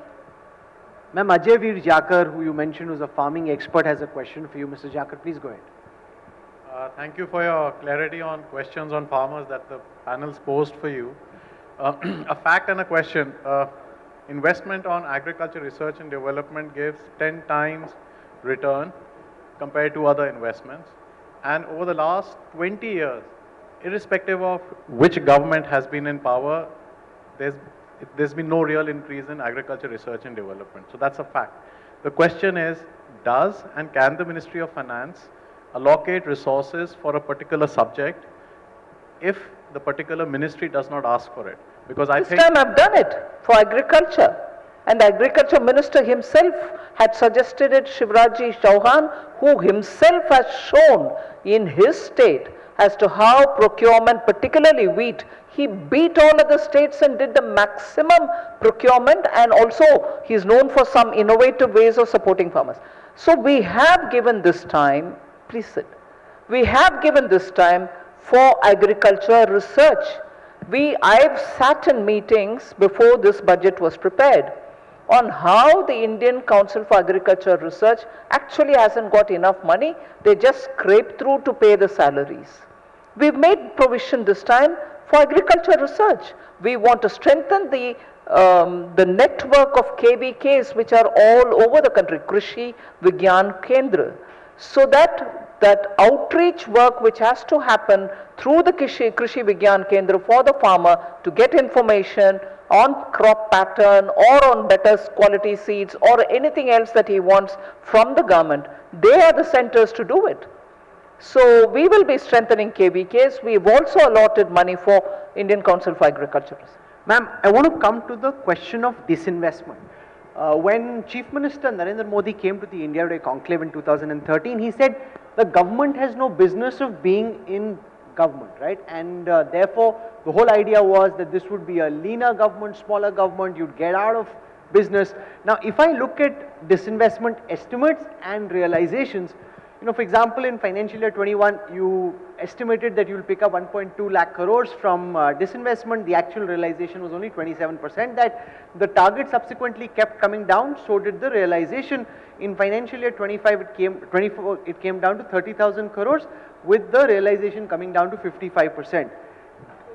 Ma'am, Ajay Veer Jakar, who you mentioned who's a farming expert, has a question for you. Mr. Jakar, please go ahead. Thank you for your clarity on questions on farmers that the panels posed for you. A fact and a question. Investment on agriculture research and development gives 10 times return compared to other investments. And over the last 20 years, irrespective of which government has been in power, there's been no real increase in agriculture research and development. So that's a fact. The question is, does and can the Ministry of Finance allocate resources for a particular subject if the particular ministry does not ask for it? Because I think this time I've done it for agriculture. And the agriculture minister himself had suggested it, Shivrajji Chauhan, who himself has shown in his state as to how procurement, particularly wheat, he beat all of the states and did the maximum procurement, and also he is known for some innovative ways of supporting farmers. So we have given this time, please sit, we have given this time for agriculture research. I've sat in meetings before this budget was prepared on how the Indian Council for Agriculture Research actually hasn't got enough money. They just scrape through to pay the salaries. We've made provision this time for agriculture research. We want to strengthen the network of KVKs which are all over the country, Krishi Vigyan Kendra, so that outreach work which has to happen through the Krishi Vigyan Kendra for the farmer to get information on crop pattern or on better quality seeds or anything else that he wants from the government, they are the centers to do it. So we will be strengthening KVKs. We've also allotted money for Indian Council for Agriculture. Ma'am, I want to come to the question of disinvestment. When Chief Minister Narendra Modi came to the India Day conclave in 2013, he said the government has no business of being in government, right? And therefore, the whole idea was that this would be a leaner government, smaller government, you'd get out of business. Now, if I look at disinvestment estimates and realizations, you know, for example, in financial year 21, you estimated that you'll pick up 1.2 lakh crores from disinvestment. The actual realization was only 27%. That the target subsequently kept coming down, so did the realization. In financial year 25, it came down to 30,000 crores, with the realization coming down to 55%.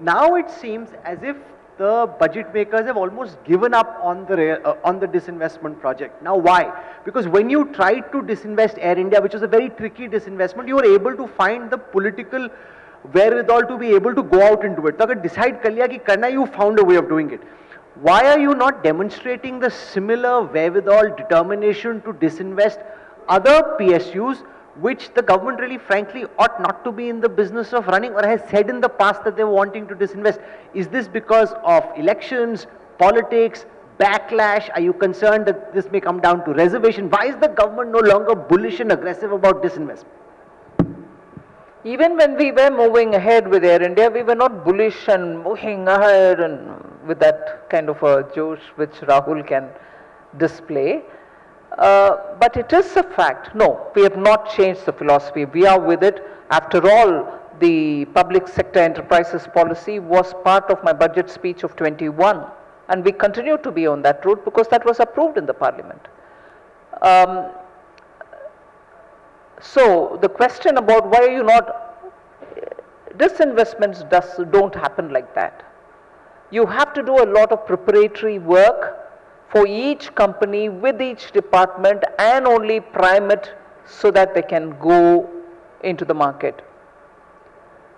Now it seems as if the budget makers have almost given up on the disinvestment project. Now why? Because when you tried to disinvest Air India, which was a very tricky disinvestment, you were able to find the political wherewithal to be able to go out and do it. So agar decide kar liya ki karna, you found a way of doing it. Why are you not demonstrating the similar wherewithal, determination to disinvest other PSUs, which the government really frankly ought not to be in the business of running, or has said in the past that they were wanting to disinvest? Is this because of elections, politics, backlash? Are you concerned that this may come down to reservation? Why is the government no longer bullish and aggressive about disinvestment? Even when we were moving ahead with Air India, we were not bullish and moving ahead and with that kind of a josh which Rahul can display. But it is a fact. No, we have not changed the philosophy. We are with it. After all, the public sector enterprises policy was part of my budget speech of 21, and we continue to be on that route because that was approved in the parliament. So the question about why are you not, disinvestments don't happen like that. You have to do a lot of preparatory work for each company with each department and only prime it so that they can go into the market.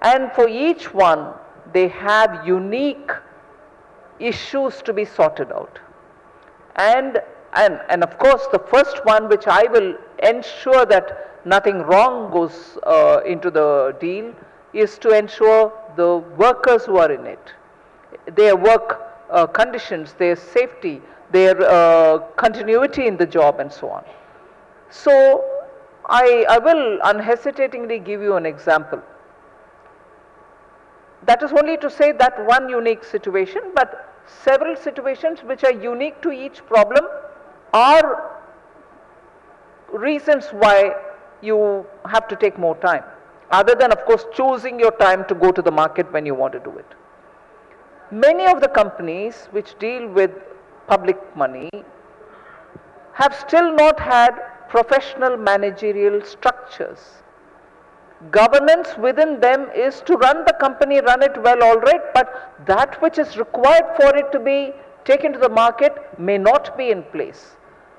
And for each one, they have unique issues to be sorted out. And of course, the first one which I will ensure that nothing wrong goes into the deal is to ensure the workers who are in it, their work conditions, their safety, their continuity in the job and so on. So I will unhesitatingly give you an example. That is only to say that one unique situation, but several situations which are unique to each problem are reasons why you have to take more time, other than of course choosing your time to go to the market when you want to do it. Many of the companies which deal with public money have still not had professional managerial structures. Governance within them is to run the company, run it well, all right, but that which is required for it to be taken to the market may not be in place.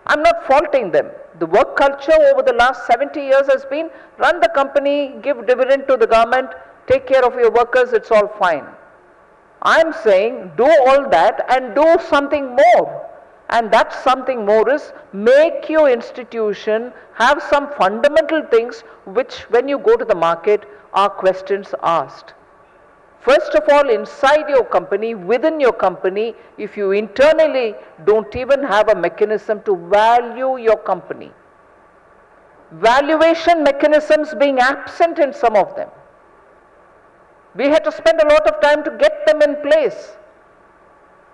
I'm not faulting them. The work culture over the last 70 years has been run the company, give dividend to the government, take care of your workers, it's all fine. I'm saying do all that and do something more. And that something more is make your institution have some fundamental things which when you go to the market are questions asked. First of all, inside your company, within your company, if you internally don't even have a mechanism to value your company, valuation mechanisms being absent in some of them, we had to spend a lot of time to get them in place.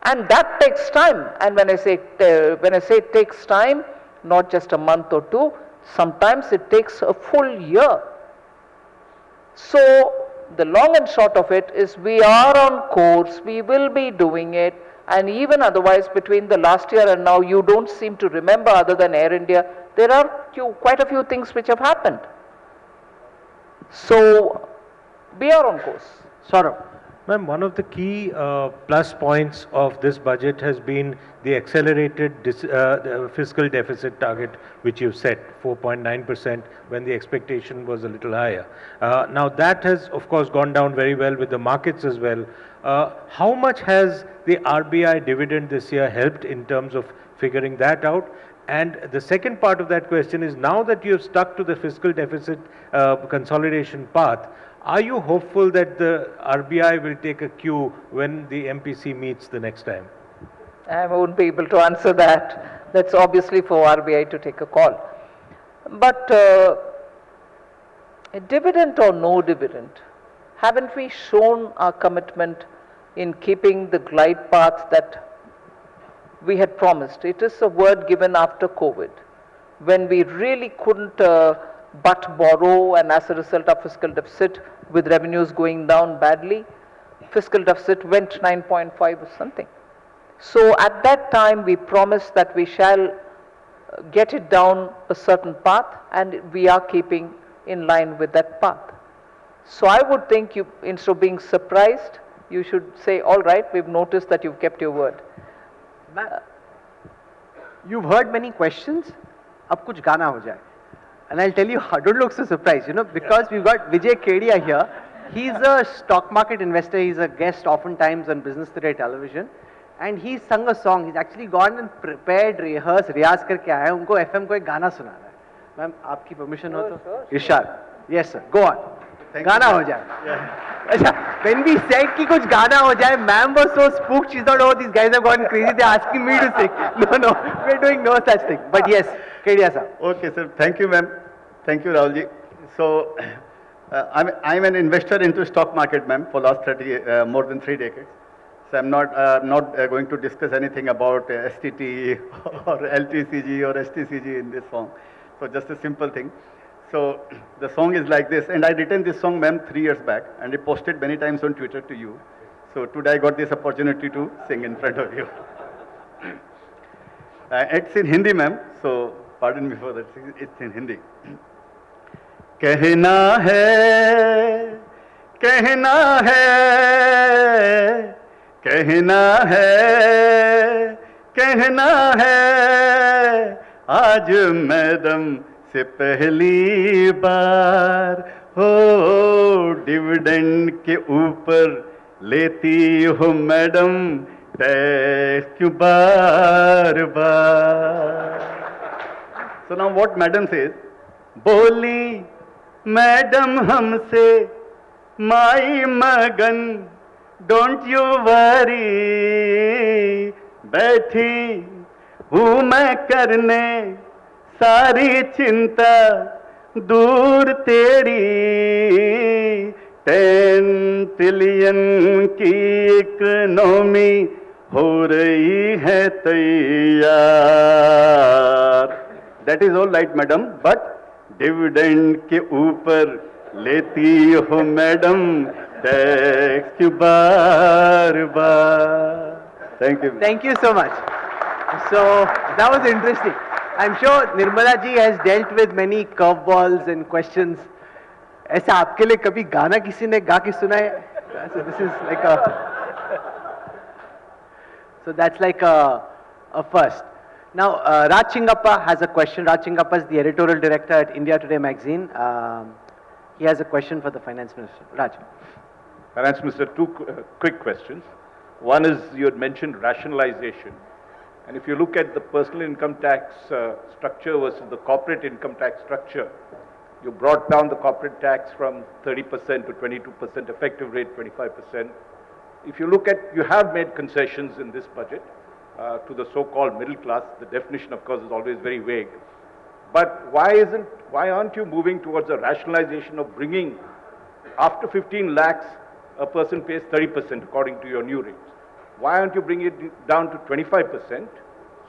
And that takes time. And when I say it takes time, not just a month or two, sometimes it takes a full year. So the long and short of it is we are on course, we will be doing it, and even otherwise between the last year and now you don't seem to remember other than Air India, there are quite a few things which have happened. So we are on course. Sourav. Ma'am, one of the key plus points of this budget has been the accelerated fiscal deficit target which you've set, 4.9%, when the expectation was a little higher. Now that has of course gone down very well with the markets as well. How much has the RBI dividend this year helped in terms of figuring that out? And the second part of that question is, now that you have stuck to the fiscal deficit consolidation path, are you hopeful that the RBI will take a cue when the MPC meets the next time? I won't be able to answer that. That's obviously for RBI to take a call. But a dividend or no dividend, haven't we shown our commitment in keeping the glide path that we had promised? It is a word given after COVID, when we really couldn't but borrow, and as a result of fiscal deficit, with revenues going down badly, fiscal deficit went 9.5 or something. So at that time we promised that we shall get it down a certain path, and we are keeping in line with that path. So I would think you, instead of being surprised, you should say, all right, we've noticed that you've kept your word. Ma'am, you've heard many questions. Ab kuch gana ho jaye. And I'll tell you, don't look so surprised, because we've got Vijay Kedia here. He's a stock market investor. He's a guest oftentimes on Business Today television. And he sung a song. He's actually gone and prepared, rehearsed, रियाज करके आया है. उनको FM को एक गाना सुना रहा है. Ma'am, आपकी permission हो तो? Irshad. Yes, sir. Go on. गाना हो जाए. अच्छा, when we said कि कुछ गाना हो जाए, ma'am was so spooked. She thought, oh, these guys have gone crazy. They're asking me to sing. No, we're doing no such thing. But yes, Kedia sir. Okay, sir. Thank you, ma'am. Thank you, Rahulji. So, I'm an investor into stock market, ma'am, for last more than 3 decades. So I'm not going to discuss anything about STT or LTCG or STCG in this song. So just a simple thing. So the song is like this, and I written this song, ma'am, 3 years back, and I posted many times on Twitter to you. So today I got this opportunity to sing in front of you. It's in Hindi, ma'am, so pardon me for that. It's in Hindi. कहना है, कहना है, कहना है, कहना है, आज madam से पहली बार हो डिविडेंड के ऊपर लेती हो मैडम टैक्स क्यों बार बार. So now what madam says, बोली मैडम हमसे माई मगन डोंट यू वरी, बैठी हूँ मैं करने सारी चिंता दूर तेरी, 10 ट्रिलियन की इकोनॉमी हो रही है तैयार. That is all right madam, but dividend के ऊपर लेती हो मैडम टैक्स क्यों बार बार. Thank you so much. So that was interesting. I'm sure Nirmala ji has dealt with many curveballs and questions. ऐसा आपके लिए कभी गाना किसी ने गा के सुना है? So this is like so that's like a first. Now, Raj Chingappa has a question. Raj Chingappa is the editorial director at India Today magazine. He has a question for the Finance Minister. Raj. Finance Minister, two quick questions. One is, you had mentioned rationalization. And if you look at the personal income tax structure versus the corporate income tax structure, you brought down the corporate tax from 30% to 22%, effective rate 25%. If you look at, you have made concessions in this budget to the so-called middle class. The definition, of course, is always very vague. But why aren't you moving towards a rationalization of bringing, after 15 lakhs, a person pays 30% according to your new rates? Why aren't you bringing it down to 25%,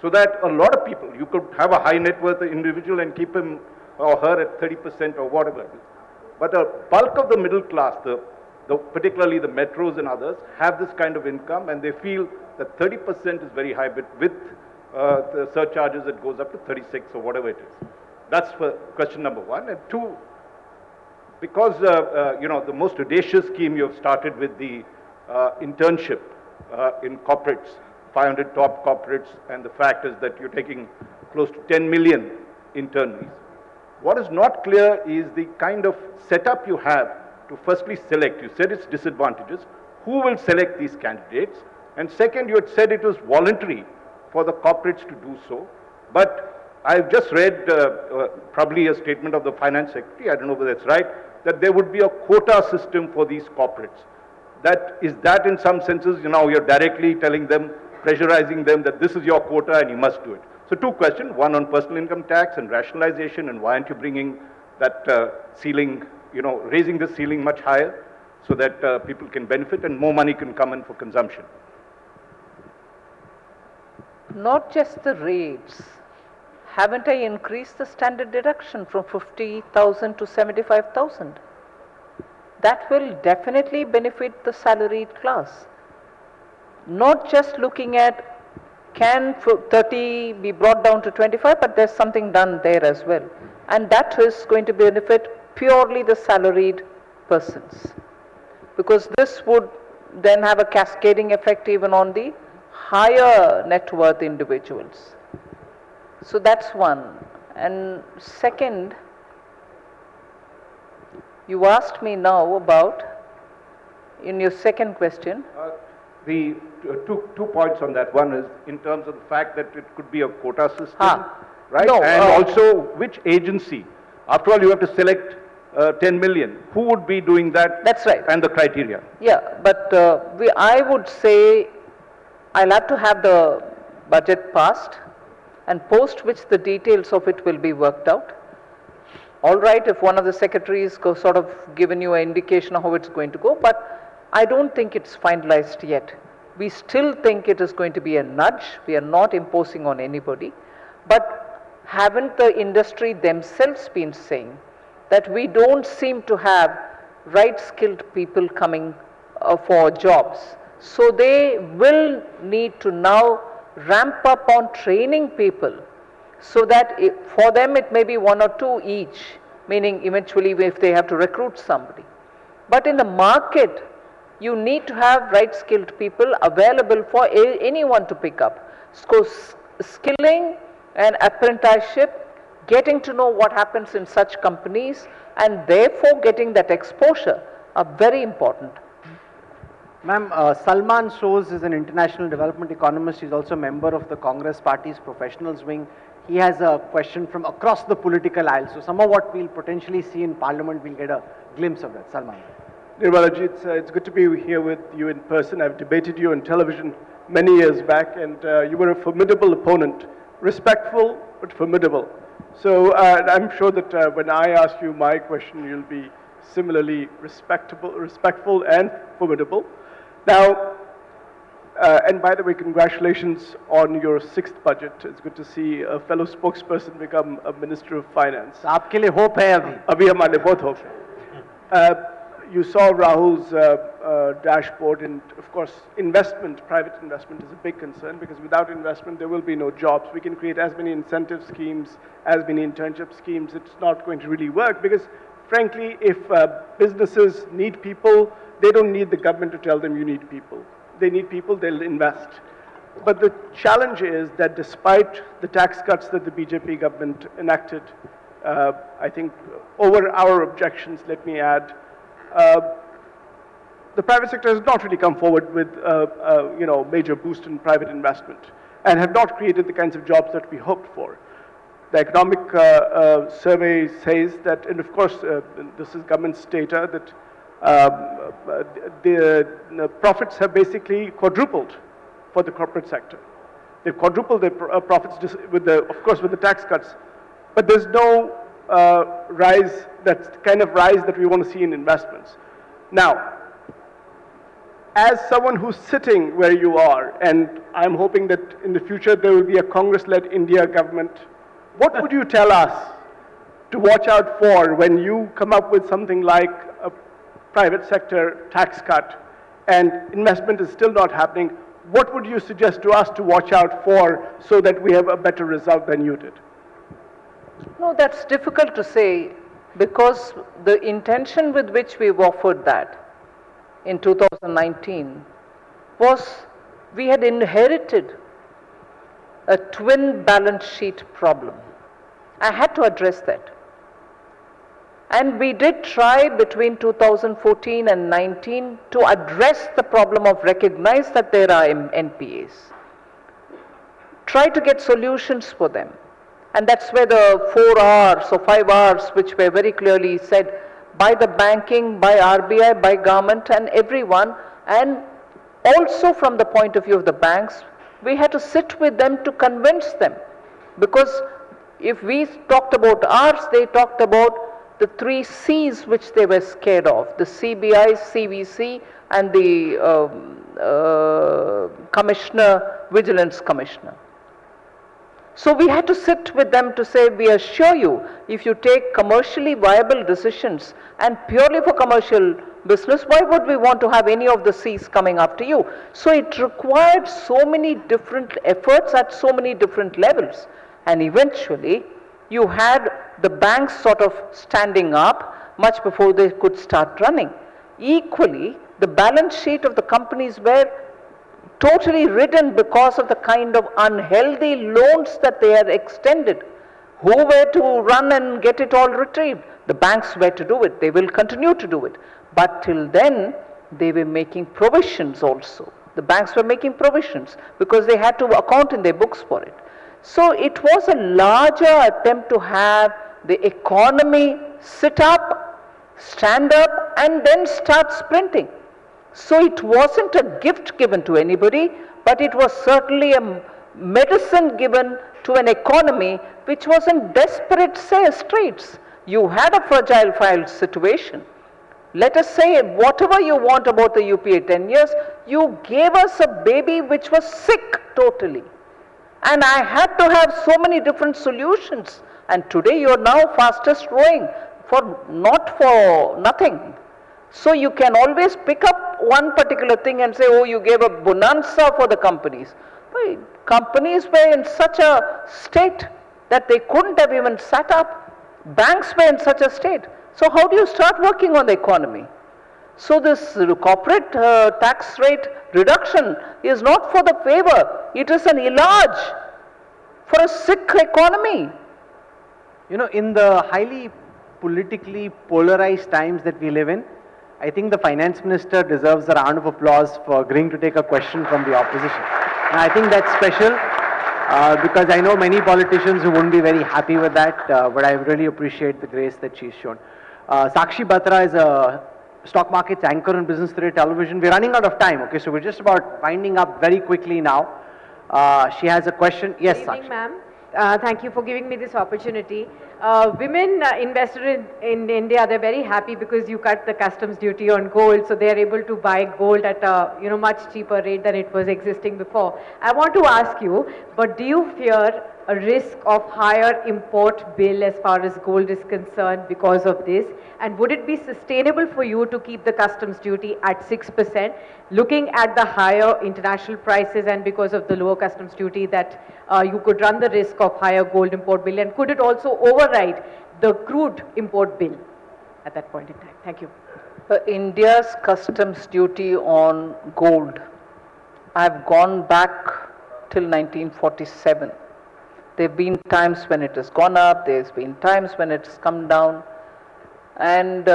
so that a lot of people, you could have a high net worth individual and keep him or her at 30% or whatever it is. But a bulk of the middle class, particularly the metros and others, have this kind of income, and they feel that 30% is very high, but with the surcharges it goes up to 36 or whatever it is. That's for question number one. And two, because the most audacious scheme you have started with the internship in corporates, 500 top corporates, and the fact is that you're taking close to 10 million internees. What is not clear is the kind of setup you have to firstly select. You said it's disadvantages. Who will select these candidates? And second, you had said it was voluntary for the corporates to do so. But I've just read probably a statement of the finance secretary, I don't know whether it's right, that there would be a quota system for these corporates. Is that in some senses, you're directly telling them, pressurizing them that this is your quota and you must do it. So two questions, one on personal income tax and rationalization, and why aren't you bringing that ceiling, raising the ceiling much higher so that people can benefit and more money can come in for consumption? Not just the rates. Haven't I increased the standard deduction from 50,000 to 75,000? That will definitely benefit the salaried class. Not just looking at can 30 be brought down to 25, but there's something done there as well. And that is going to benefit purely the salaried persons. Because this would then have a cascading effect even on the higher net worth individuals. So that's one. And second, you asked me now about, in your second question, The two points on that. One is in terms of the fact that it could be a quota system, right? No, and also which agency. After all, you have to select 10 million. Who would be doing that? That's right. And the criteria. Yeah, but I would say I'll have to have the budget passed, and post which the details of it will be worked out. All right, if one of the secretaries sort of given you an indication of how it's going to go, but I don't think it's finalized yet. We still think it is going to be a nudge. We are not imposing on anybody. But haven't the industry themselves been saying that we don't seem to have right skilled people coming for jobs? So they will need to now ramp up on training people, so that for them it may be one or two each, meaning eventually if they have to recruit somebody. But in the market, you need to have right skilled people available for anyone to pick up. So skilling and apprenticeship, getting to know what happens in such companies, and therefore getting that exposure are very important. Ma'am, Salman Soz is an international development economist. He's also a member of the Congress Party's professionals wing. He has a question from across the political aisle. So some of what we'll potentially see in Parliament, we'll get a glimpse of that. Salman. Nirmalaji, it's good to be here with you in person. I've debated you on television many years back, and you were a formidable opponent, respectful but formidable. So I'm sure that when I ask you my question, you'll be similarly respectful and formidable. Now, and by the way, congratulations on your 6th budget. It's good to see a fellow spokesperson become a Minister of Finance. आपके लिए hope है अभी. अभी हमारे बहुत hope है. You saw Rahul's dashboard, and of course private investment is a big concern, because without investment there will be no jobs. We can create as many incentive schemes, as many internship schemes, it's not going to really work, because frankly if businesses need people, they don't need the government to tell them you need people. They need people, they'll invest. But the challenge is that despite the tax cuts that the BJP government enacted, I think over our objections, let me add, the private sector has not really come forward with major boost in private investment, and have not created the kinds of jobs that we hoped for. The economic survey says that, and of course this is government's data, that the profits have basically quadrupled for the corporate sector. They've quadrupled their profits with the tax cuts, but there's no rise, that kind of rise that we want to see in investments. Now, as someone who's sitting where you are, and I'm hoping that in the future there will be a Congress-led India government, what would you tell us to watch out for when you come up with something like a private sector tax cut and investment is still not happening? What would you suggest to us to watch out for so that we have a better result than you did? No, that's difficult to say, because the intention with which we've offered that in 2019 was we had inherited a twin balance sheet problem. I had to address that. And we did try between 2014 and 19 to address the problem of recognize that there are NPAs. Try to get solutions for them. And that's where the 4 Rs or 5 Rs, which were very clearly said by the banking, by RBI, by government and everyone, and also from the point of view of the banks, we had to sit with them to convince them. Because if we talked about Rs, they talked about the 3 Cs which they were scared of, the CBI, CVC and the Vigilance Commissioner. So we had to sit with them to say, we assure you, if you take commercially viable decisions and purely for commercial business, why would we want to have any of the C's coming after you? So it required so many different efforts at so many different levels. And eventually, you had the banks sort of standing up much before they could start running. Equally, The balance sheet of the companies were totally ridden because of the kind of unhealthy loans that they had extended. Who were to run and get it all retrieved? The banks were to do it. They will continue to do it. But till then, they were making provisions also. The banks were making provisions because they had to account in their books for it. So it was a larger attempt to have the economy sit up, stand up, and then start sprinting. So it wasn't a gift given to anybody, but it was certainly a medicine given to an economy which was in desperate straits. You had a fragile situation. Let us say whatever you want about the UPA 10 years, you gave us a baby which was sick totally. And I had to have so many different solutions. And today you are now fastest growing not for nothing. So you can always pick up one particular thing and say, oh, you gave a bonanza for the companies. But companies were in such a state that they couldn't have even sat up. Banks were in such a state. So how do you start working on the economy? So this corporate tax rate reduction is not for the favor. It is an illage for a sick economy. You know, in the highly politically polarized times that we live in, I think the finance minister deserves a round of applause for agreeing to take a question from the opposition. And I think that's special because I know many politicians who wouldn't be very happy with that, but I really appreciate the grace that she's shown. Sakshi Batra is a stock markets anchor on Business Today Television. We're running out of time, okay, so we're just about winding up very quickly now. She has a question. Yes, Good evening, Sakshi. ma'am. Thank you for giving me this opportunity. Women invested in India, they're very happy because you cut the customs duty on gold, so they're able to buy gold at a much cheaper rate than it was existing before. I want to ask you, but do you fear a risk of higher import bill as far as gold is concerned because of this? And would it be sustainable for you to keep the customs duty at 6%, looking at the higher international prices and because of the lower customs duty that you could run the risk of higher gold import bill? And could it also override the crude import bill at that point in time? Thank you. India's customs duty on gold, I've gone back till 1947. There have been times when it has gone up, there's been times when it's come down, and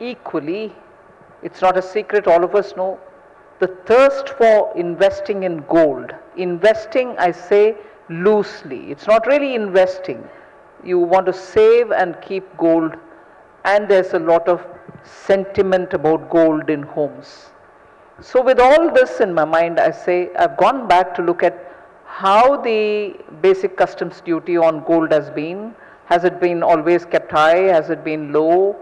equally, it's not a secret, all of us know, the thirst for investing in gold. Investing, I say loosely, it's not really investing. You want to save and keep gold, and there's a lot of sentiment about gold in homes. So with all this in my mind, I say I've gone back to look at how the basic customs duty on gold has been. Has it been always kept high? Has it been low?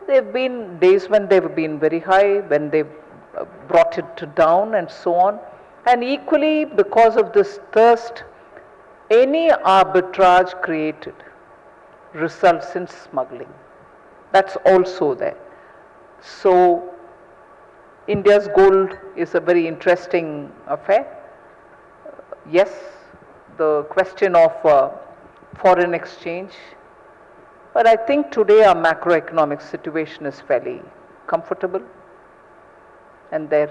There have been days when they've been very high, when they've brought it down and so on. And equally, because of this thirst, any arbitrage created results in smuggling. That's also there. So India's gold is a very interesting affair. Yes, the question of foreign exchange, but I think today our macroeconomic situation is fairly comfortable, and there's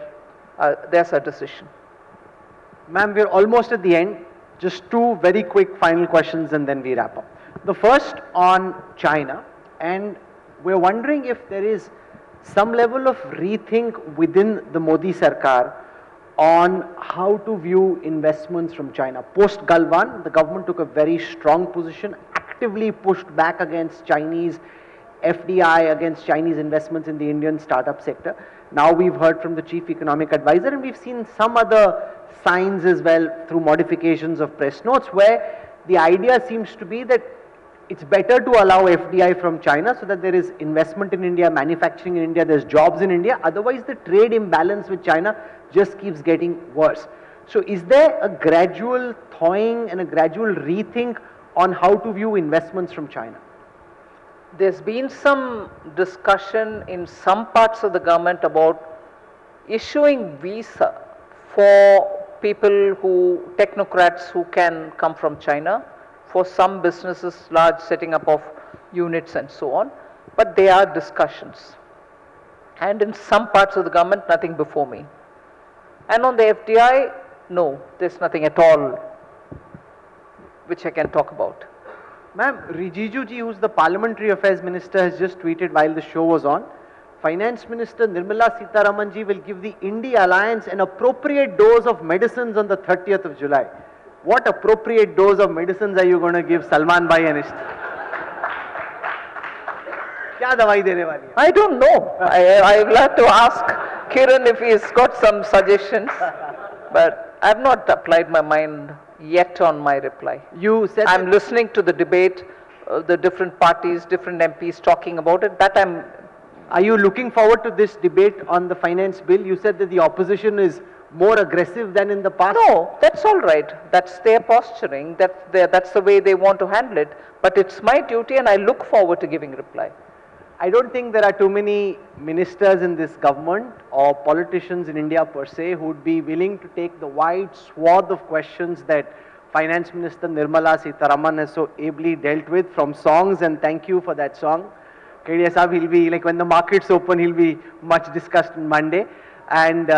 a decision. Ma'am, we're almost at the end. Just two very quick final questions and then we wrap up. The first on China, and we're wondering if there is some level of rethink within the Modi Sarkar on how to view investments from China. Post Galwan, the government took a very strong position, actively pushed back against Chinese FDI, against Chinese investments in the Indian startup sector. Now we've heard from the chief economic advisor, and we've seen some other signs as well through modifications of press notes, where the idea seems to be that it's better to allow FDI from China so that there is investment in India, manufacturing in India, there's jobs in India. Otherwise, the trade imbalance with China just keeps getting worse. So is there a gradual thawing and a gradual rethink on how to view investments from China? There's been some discussion in some parts of the government about issuing visa for people technocrats who can come from China, for some businesses, large setting up of units and so on, but they are discussions. And in some parts of the government, nothing before me. And on the FDI, no, there's nothing at all which I can talk about. Ma'am, Rijiju ji, who's the Parliamentary Affairs Minister, has just tweeted while the show was on. Finance Minister Nirmala Sitharaman ji will give the India Alliance an appropriate dose of medicines on the 30th of July. What appropriate dose of medicines are you going to give Salman Bhai and क्या दवाई देने वाली है? I don't know. I will have to ask Kiran if he's got some suggestions. But I have not applied my mind yet on my reply. You said I'm listening to the debate, the different parties, different MPs talking about it. That I'm. Are you looking forward to this debate on the finance bill? You said that the opposition is more aggressive than in the past. No, that's all right. That's their posturing. That's the way they want to handle it. But it's my duty, and I look forward to giving reply. I don't think there are too many ministers in this government or politicians in India per se who would be willing to take the wide swath of questions that Finance Minister Nirmala Sitharaman has so ably dealt with from songs, and thank you for that song. Kedia Saab, he'll be like when the markets open, he'll be much discussed on Monday. And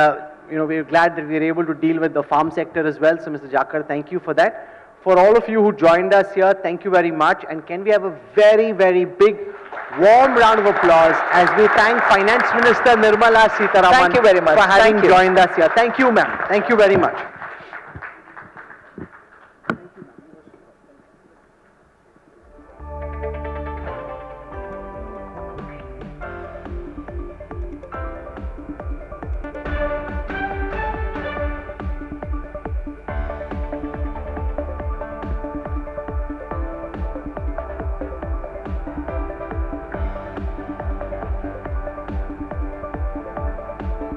we're glad that we're able to deal with the farm sector as well. So Mr. Jakar, thank you for that. For all of you who joined us here, thank you very much. And can we have a very, very big warm round of applause as we thank Finance Minister Nirmala Sitharaman Thank you very much. for having Thank you. joined us here. Thank you, ma'am. Thank you very much.